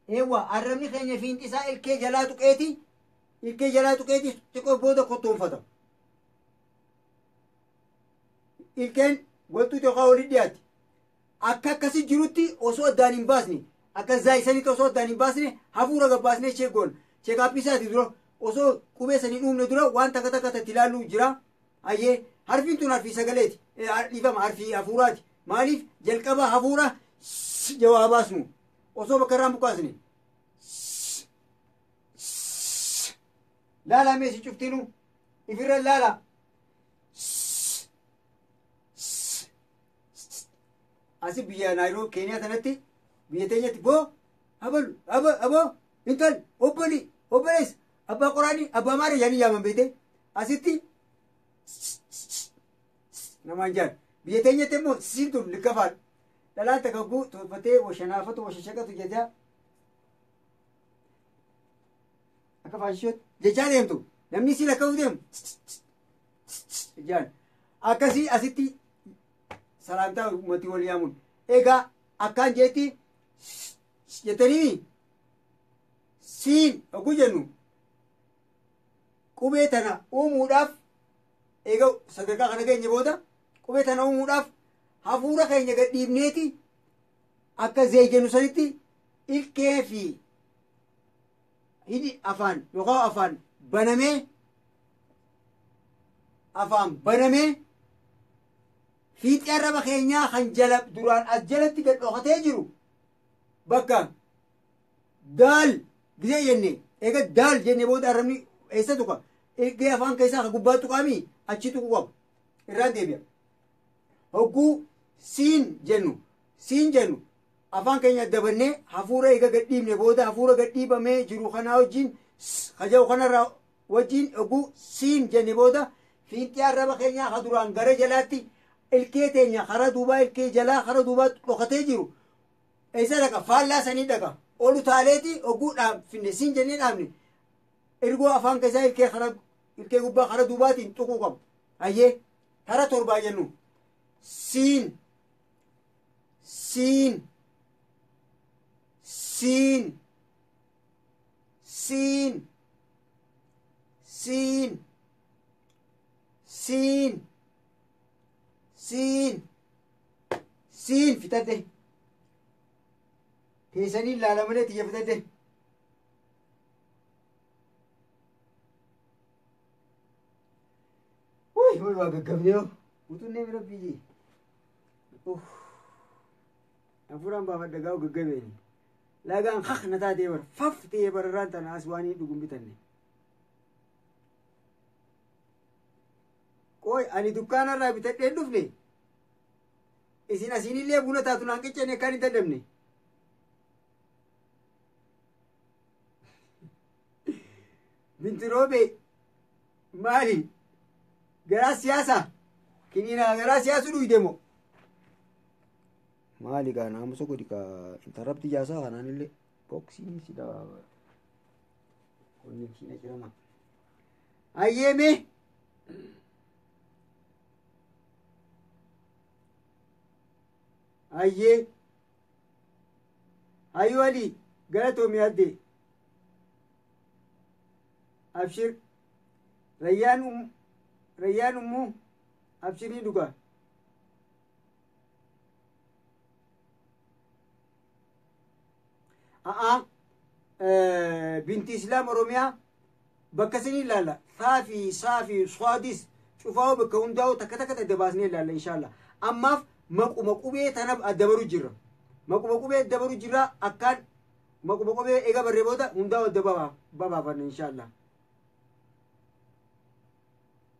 Eewwa arrabni keenya fiinxisaa ilkee jalaa tuqeeti xiqqoo booda kottoonfata. Ilkeen waltuuti yookaan walitti dhiyaatti. Akka akkasi jirutti osoo addaan hin baasne akka zaayisanitti osoo addaan hin baasne hafuura gabbaasnee cheegoon cheekaappisaati dura osoo qubee sanii uumne dura waan takka takkatti ilaallu jira. Hayyee harfiin tun harfii sagaleeti dhiifama harfii hafuuraati. Maaliif jalqaba hafuura jawaa baasnu osoo bakka irraan buqqaasne. Laalaa meesi cuftinu ifirra laalaa. Asi biyya Naayiroobii Keeniyaa sanatti biyya teenyatti boo aboo intal obbolees abbaa qoraanii abbaa maaree yaanii yaaman beete asitti namaan jaan biyya teenyatti immoo siin tun likkafaadha. dhalaan takka guu tolfatee washanaafatu washashaqatu jecha akka faashishooti jechaa deemtu namni si lakka'uu deemu jaan akkasii asitti salaamtaa ummati wal yaamun egaa akkaan jeetti jettanii siin oguu jennu qubee tana uumuudhaaf egaa sadarkaa kana keenya booda qubee tana uumuudhaaf hafuura keenya gadhiibneeti akka zeeyjennu sanitti ilkee fi hidhi afaan yookaan afaan banamee fiixee arraba keenyaa kan jala duraan as jalatti gad dhokatee jiru bakka daal gisee jenne eega daal jenne booda arrabni eessa tuqa ilkee afaan keessaa ka gubbaa tuqaami achi tuqu qaba irraan deebi'a hogguu siin jennu afaan keenya dabannee hafuura eega gadhiibne booda hafuura gadhiibamee jiru kanaa wajjin kaja'u kanarraa wajjin hogguu siin jenne booda fiixee arraba keenyaa ka duraan gara jalaatti ilkee teenya kara duubaa ilkee jalaa kara duubaa dhokatee jiru eessa dhaqa faallaa sanii dhaqa olu taaleeti hogguu finne siin jennee dhaabne ergoo afaan keessaa ilkee gubbaa kara duubaatiin tuquu qabu hayyee tara torbaa jennu siin fitadde teessanii ilaalamanii xiyya fitadde way waa gaggabnee utunnee bira biyyi hafuuraan baafadha gaa'u gaggabeeni lagaan haq na taatee bara faf ta'ee bararraan tana as waanii dhugum bitanne qoy ani dukkaanarraa bitadheen dhufne isin asiinillee buna taatu naan qicceene akkaan hin dadhabne bintiroobe maali garaa siyaasa kiniina garaa siyaasu dhuydemo maali gaa naamusa godhi ka intarrabti jaasaa kanaanillee boksii sida konnekshiina jirama ayyeeme ayyee ayyuu ali galatoomi adde abshir rayyaan ummuu abshirii dhuga binti islaam oromiyaa bakka sinii ilaalla saafi swaadis cufaa'u bakka hundaa'u takka adda baasnee ilaalla inshaallah ammaaf maquma qubee tana addabaru jirra maquma qubee addabaru jirra akkaan maquma qubee eega barree booda hundaa'u adda babaafanne inshaallah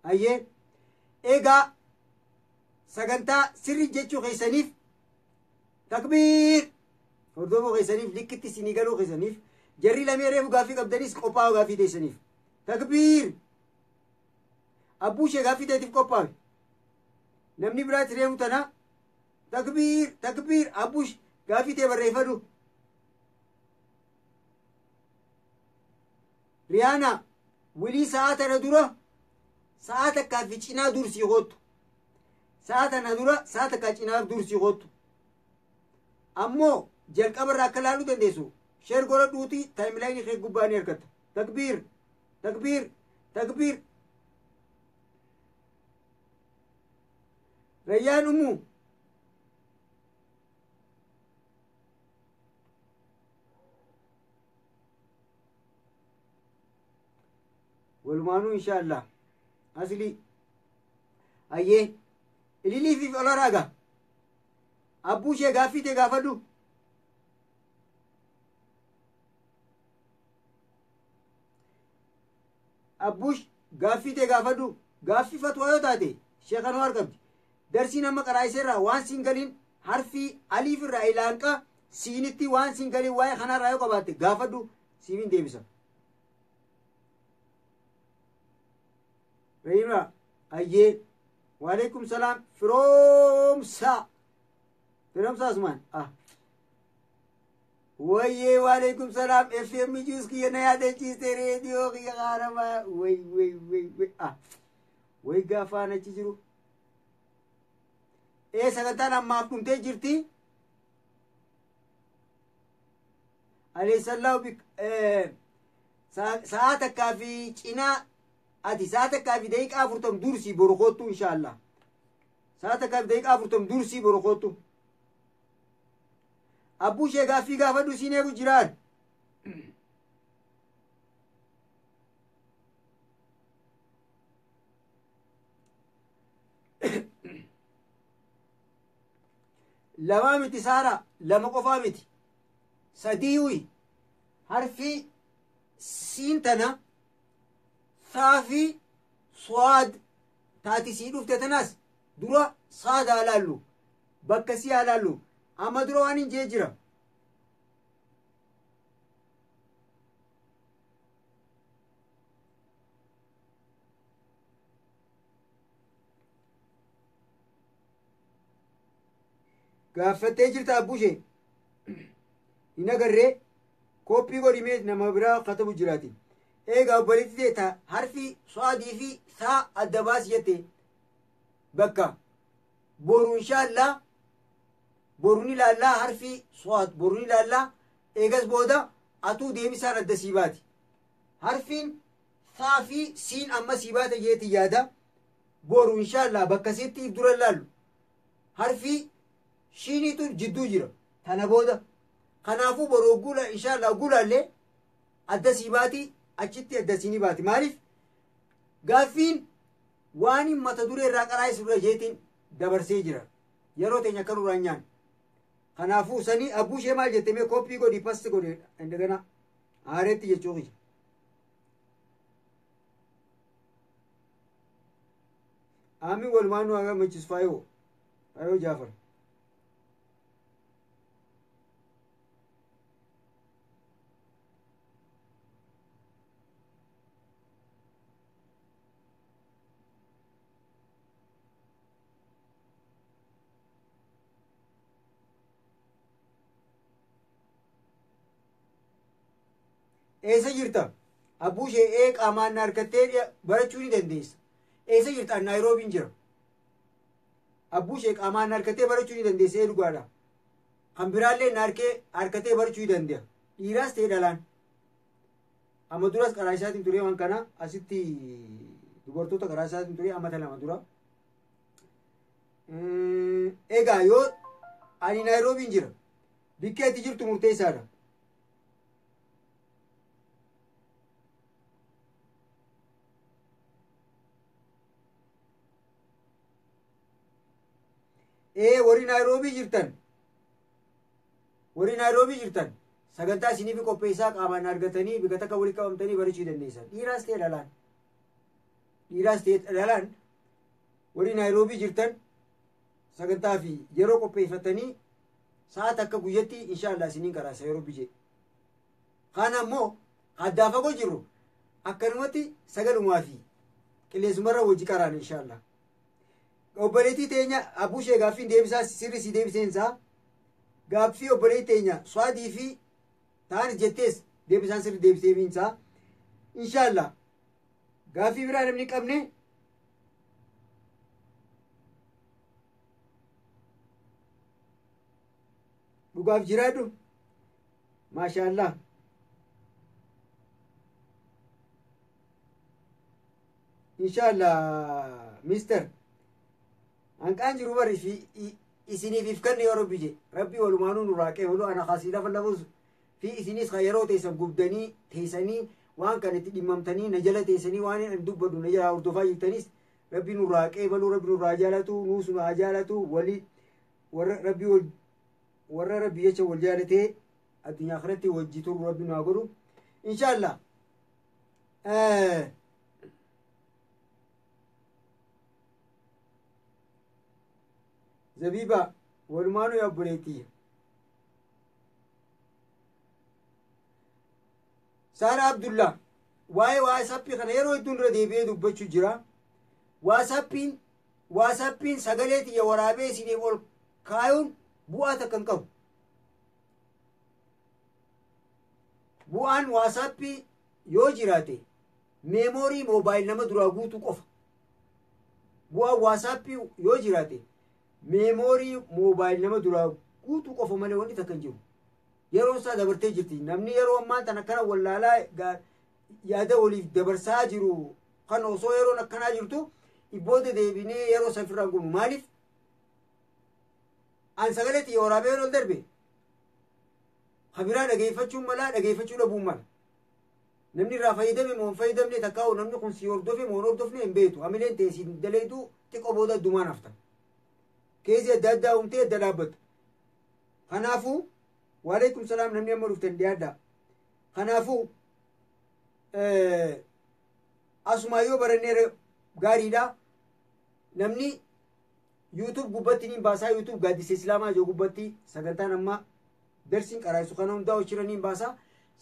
ayyee eegaa sagantaa sirri jechuu keessaniif takbiir hordofuu keessaniif likkitti sinii galuu keessaniif jarri lamee reefu gaaffii qabdanis qophaa'u gaaffii teessaniif takbiir abbuushee gaaffii teetiif qophaa'e namni biraatti reefu tana takbiir abbuush gaaffii tee barreeffadhu riyaana wilii sa'a tana dura sa'a takkaa fi cinaa dursii hoottu sa'a tana dura sa'a takkaa cinaa dursii hoottu ammoo jalqabarraa akka laaluu dandeessu sheer godhadhuuti taayimilaayinii kee gubbaa ni argatta takbiir rayyaan ummuu walumaanuu inshaallah asli ayyee ililiifiif oloraaga abbuushee gaaffii tee gaafadhu abbuush gaaffii tee gaafadhu gaaffii fatwaa yoo taate sheekanoo argamti darsii nama qaraa'iseerraa waan siin galiin harfii aliifirraa ilaanqa siinitti waan siin galiin waa'ee kanarraa yoo qabaatte gaafadhu siifin deebisa rayima ayyee waalaikum salaam firoomsa برمسا اسمان وي وعليكم سلام اف ام جوز كي انا يا تشيستي راديو كي غارما وي وي غافانا تجرو ايه سغتانا ما كنت جرتي عليه سلاو بك ساعتك كافي چنا ادي ساعتك كافي دقيقة فرتم درسي برخوتو ان شاء الله ساعتك كافي دقيقة فرتم درسي برخوتو أبو شيخ في قافة دوسيني أبو جيران لما متي سارة لما قفا متي سديوي حرفي سينتنا ثافي صواد تاتي سيدوف تتناس درا صاد علالو بكسي علالو أما درواني جيجرا قافتي جرت أبوشي إنا قرر كوبي قولي ميت نما برا خطبو جراتي إيقا بلتي ديتا حرفي صادي في ثا الدباس يتي بكا بورو إن شاء الله بوروني لالا حرفي صوت بوروني لالا ايغاز بودا اتو ديمي سان الدسيباتي حرفين ثافي سين اما سيبات يتي يادا بورو ان شاء الله بكسيتي يبدور اللالو حرفي شيني تو جدو جرا تانا بودا خنافو بورو قولا ان شاء الله قولا اللي الدسيباتي اجتي الدسيني باتي معرف غافين واني متدوري راقراي سورة جيتين دبر سيجرا يرو تينيا كرو رانيان خنافو سني أبو شيء ما جت مي كوبي کو دي پست کو دي عندنا آرت ये चोगी आमी वलमानु आगा मचिस फायो आयो जाफर ऐसे जिरता अबू शे एक अमान नारकते बड़ा चुनी दंदेस ऐसे जिरता नायरोबी इंजर अबू शे एक अमान नारकते बड़ा चुनी दंदेस ए रुगाड़ा हम बिराले नारके आरकते बड़ा चुनी दंदे इरास ते डालान अमदुरास कराशा तिम तुरे वंकना असिति दुबरतो तो कराशा तिम तुरे अमथला मदुरा एगा यो ani नायरोबी इंजर बिके तिजर तुमुरते सारा वरी नायरोबी जिरतन सगंता सिनी भी को पैसा कामान अर्गतनी बिगता का वरी कमतनी वरी चीदन नहीं सर ईरास ते डालान वरी नायरोबी जिरतन सगंता फी येरो को पैफतनी सात अक्का गुयती इंशाअल्लाह सिनी करा सयरो बिजे खाना मो हदाफा को जिरो अकनमती सगल मुआफी किले सुमरा वजी करान इंशाअल्लाह obboleettii teenya abuushee gaaffiin deebisaa sirrisii deebiseensaa gaaffii obboleettii teenya swaadii fi ta'an jettees deebisaan sirri deebiseefiinsaa inshaallah gaaffii biraa namni qabne dhugaaf jiraadhu maashaallah inshaallah mister أنكان جروبر في إسني في فكرني يا ربي ربي ولمانو نراكي ولو أنا خاسيلا فلفوز في إسنيس خيرو تيسن قبدني تيسني وان كانت إمامتني نجلة تيسني وان ندوب بدو نجلة أردفا يكتنيس ربي نراكي ولو ربي نراجالتو نوس نراجالتو ولي ور ربي يشا والجالتي الدنيا آخرتي وجيتو ربي ناقولو إن شاء الله زبيبة والمانو يا بريتي سارة عبد الله واي سابي خنيرو يدون ردي بيدو بچو جرا واسابين سغليتي يا ورابي سيني بول كايون bu'aa takka hin qabu. Bu'aan waasappii yoo jiraate meemoorii moobaayil nama duraa guutuu qofa. Bu'aan waasappii yoo jiraate meemoorii moobaayil nama duraa guutuu qofa malee wanti takka hin jiru. Yeroo isaa dabartee jirti. Namni yeroo ammaa tana kana wallaalaa yaada waliif dabarsaa jiru kan osoo yeroon akkanaa jirtu ibbooda deebinee yeroo safirraan gunu maaliif? An sagaleetti yoo waraabee ol darbe habiraa dhageeffachuun mala dhageeffachuu dhabuun mala. Namni irraa fayyadame moo hin fayyadamne takkaa'u namni kun si hordofe moo hin hordofne hin beetu. Hamileen teessiin daleetu xiqqoo booda addumaan hafta. Keessi adda addaa humtee adda dhaabbata. Kanaafuu waalaikum salaam namni amma dhuftan dhiyaadha. Kanaafuu asumaa yoo barannee gaariidha. Namni YouTube gubbatti niin baasaa YouTube gaaddisa Islaamaa jiru gubbatti sagantaan amma darsiin qaraa'isu kana hundaa hojjira niin baasaa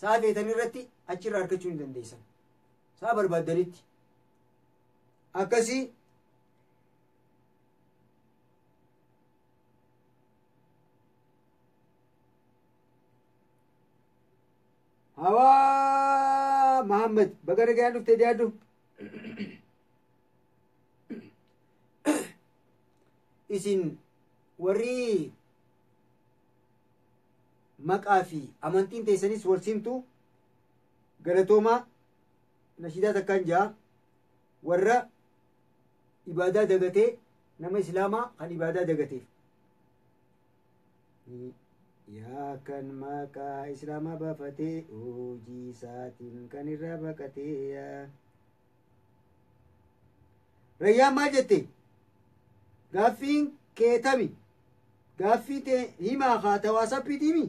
sa'a feetan irratti achirraa argachuu ni dandeessan. Sa'a barbaaddanitti. Akkasii Hawaa Muhammad bagara gayaan dhuftee dhiyaadhu. Isin warri maqaa fi amantiin teessanis wal simtu galatoomaa nashidaa takkaan ja'a warra ibaadaa dagatee nama islaamaa kan ibaadaa dagateef. Yaa kan maqaa islaamaa baafatee hojii isaatiin kan irraa baqatee. Rayyaan maal jette? Gaaffiin keetami. Gaaffii tee himaa haata waasappiiti himi.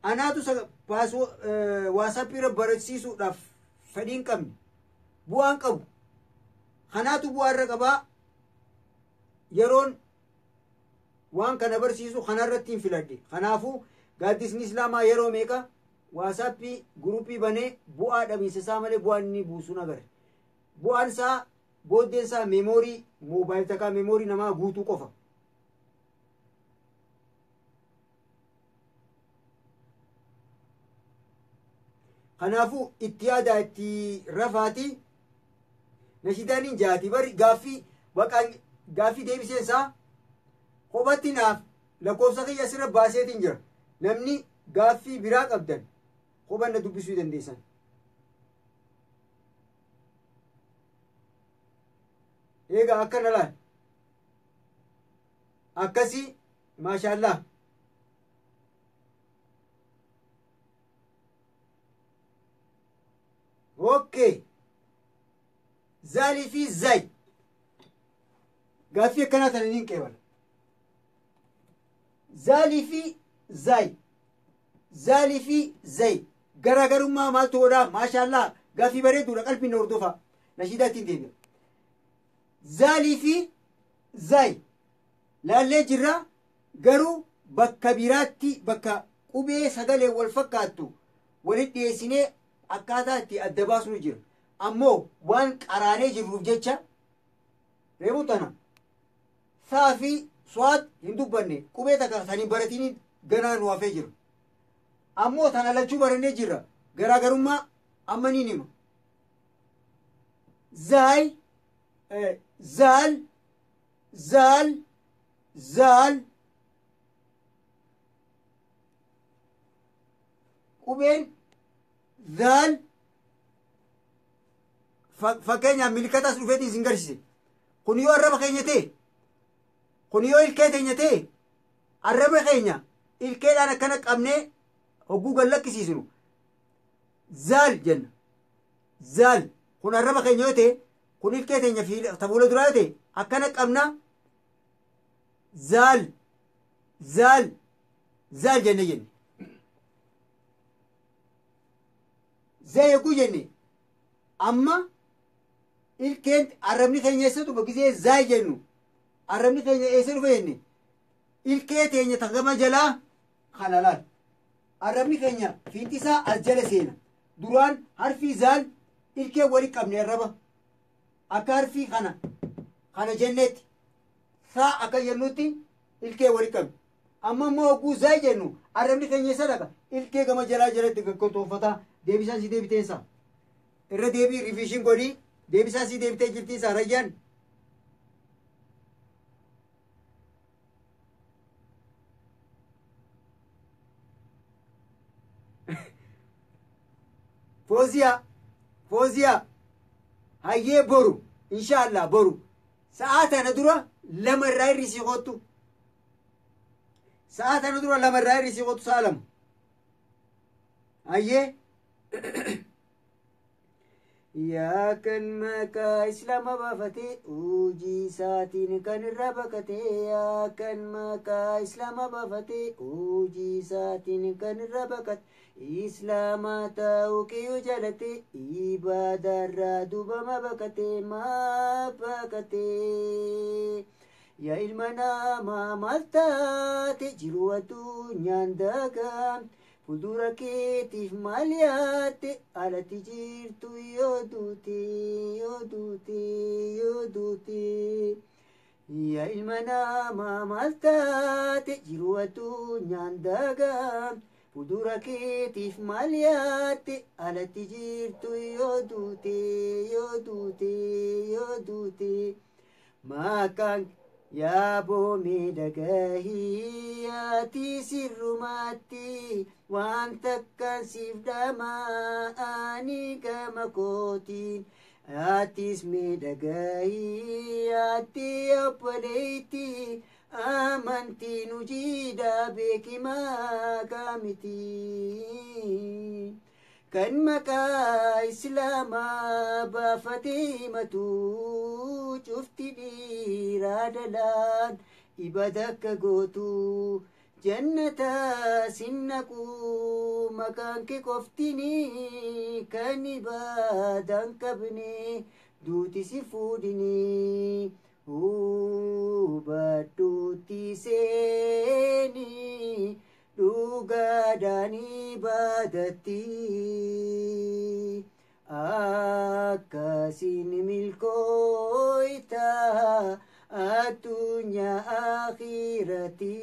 Anaatu waasappii irra barsiisuudhaaf fedhiin qabne bu'aan qabu. Kanaatu bu'aa irra qabaa. Yeroon waan kana barsiisu kanarratti hin filadhe. Kanaafuu gaaddisni islaamaa yeroo meeqa waasappii guruupii banee bu'aa dhabiinsa isaa malee bu'aan inni buusuun agarre. Bu'aan isaa booddeen isaa meemoorii moobaayil takaa meemoorii namaa guutuu qofa. Kanaafuu itti yaadaa itti rafaati nashidaan hin jaati bari gaaffii baqaan gaaffii deebisee isaa kophatti naaf lakkoofsa kiyya asirra baaseetiin jira. Namni gaaffii biraa qabdan kophan na dubbisuu dandeessan. Egaa akkana laal akkasii maashaallah. Okay. Zaalii fi zay. Gaaffii akkanaa tana niin qeebala. Zaalii fi zay. Zaalii fi zay. Garaagarummaa maaltu godhaa? Maashaallah. Gaaffii bareeduudha qalbiin na hordofaa. Nashiidaa ittiin deebi'a. Zaalii fi zay. Laallee jirra garuu bakka biraatti bakka qubee sagalee wal fakkaattu walitti dhiyeessinee akkaataa itti adda baasnu jira. Ammoo waan qaraanee jirruuf jecha reebuu tana saa fi su'aat hin dubbanne qubee takka tanii baratini ganaa nu hafee jira. Ammoo tana lachuu barannee jirra. Garaagarummaa amma niin hima. Zaay, zaal, zaal, zaal. Qubeen zaal fakkeenyaaf milkatas dhufeetiin isin garsiise. Kun yoo arraba keenya ta'e, kun yoo ilkee teenya ta'e, arraba keenya ilkeedhaan akkana qabnee hogguu gallakkisiisnu zaal jenna. Zaal kun arraba keenya yoo ta'e, kun ilkee teenya fuula duraa yoo ta'e akkana qabna zaal zaal zaal jenne jenne. Zee eeguu jenne amma ilkeen arrabni keenya eessa dhufa gisee zaay jennu arrabni keenya eessa dhufa jenne ilkee teenya tagama jalaa kana laal arrabni keenya fiintisaa as jala seena duraan harfii zaal ilkee wali qabne arraba akka harfii kana jennetti saa akka jennutti ilkee wali qabu amma immoo oguu zaa jennu arrabni keenya sadaqa ilkee gama jalaa jalatti gaggotoofata deebisaan si deebiteensa irra deebii riviishin godhii deebisaan si deebitee jirtiisa rayyaan فوزيا هاي برو إن شاء الله برو ساعات أنا درا لما الرأي رسيقوتو ساعات أنا درا لما الرأي رسيقوتو سالم هاي يا كان مكا إسلام بافتي أوجي ساتين كان الربكتي يا كان مكا إسلام بافتي أوجي ساتين كان الربكت إسلام تاوكي جلتي إبادة الرادوبة ما بكتي ما بكتي يا إلمنا ما مالتاتي جروتو نيانداكام fuuldura keetiif maal yaatte alatti jirtu yoo duute yaa ilma namaa maal taate jiru addunyaan daagaa fuuldura keetiif maal yaatte alatti jirtu yoo duute maqaan yaa boomee dhagahii ati sirrumaatti waan takkaan siif dhamaa'anii gama kootiin atis mee dhagahii ati obboleetti amantiin hojiidha beekimaa kaamiti kan maqaa islaamaa baafatee himatu cufti dhiiraa dhalaan ibada akka gootu jannata sinnaqu maqaan kee qoftini kan ibadaan qabne duuti si fuudhini hubadhuutti seeni dhugaadhaan ibadatti akkasiin milkooyta addunyaa akhiirati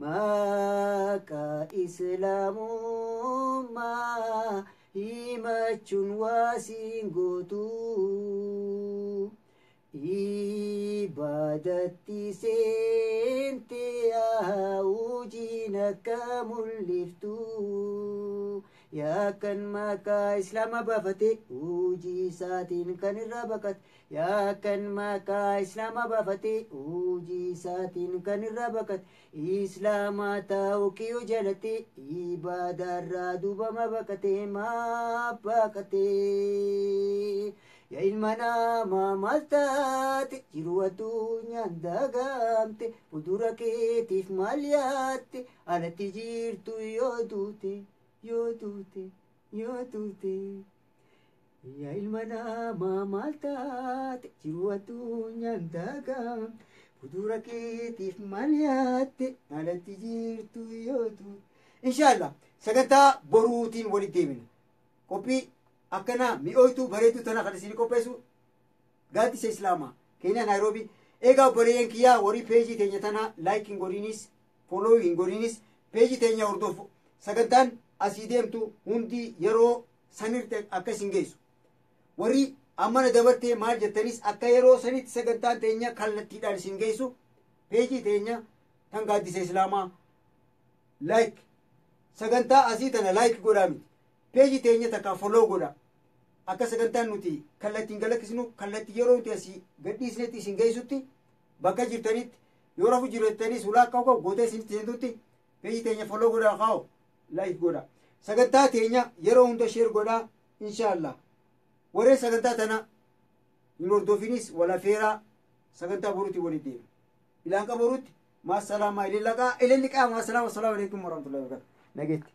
maqaa islaamummaa himachuun waasiin gootu ibadatti seente hojiin akka mul'iftu yaa kan maqaa islaama baafate hojii isaatiin kan irraa baqate yaa kan maqaa islaama baafate hojii isaatiin kan irraa baqate islaama ta'uu kiyyoo jalate ibaadaarraa duubama baqate maa baqate yaa ilma namaa maal taate jiru addunyaan dagaamte fuuldura keetiif maal yaatte alatti jirtu yoo duute yaa ilma namaa maal taate jiru addunyaan dagaamte fuuldura keetiif maal yaatte alatti jirtu yoo duute inshaallah sagantaa boruutiin walitti deebina qophii akkana mi'ooytu bareedu tana kan isin qopheessu gaaddisa islaamaa keenya naayiroobii eegaa obboleeyyan kiyyaa warri peejii teenya tana laayik hin godhinis fooloo hin godhinis peejii teenya hordofu sagantaan asii deemtu hundi yeroo sanirte akka isin geessu warri ammana dabartee maal jettanis akka yeroo sanitti sagantaan teenya kallattiidhaan isin geessu peejii teenya tan gaaddisa islaamaa laayik sagantaa asii tana laayik godhaa miti peejii teenya takka foloo godha akka sagantaan nuti kallattiin galakkisnu kallattii yeroo nuti asii gadhiisnetti isin geessutti bakka jirtanitti yoo rafu jirtanis ulaa akka gootee isinitti seentutti peejii teenya foloo godhaa kaa'o laayik godha sagantaa teenya yeroo hunda sheer godhaa inshaallah warreen sagantaa tana hin hordofinis walafeeraa sagantaa boruutti walitti deema ilaan qaboruutti maasalaamaa ilillaqaa ililliqaa maasalaamu assalaamu alaikum warahmatullahi wabarakatuh nageetti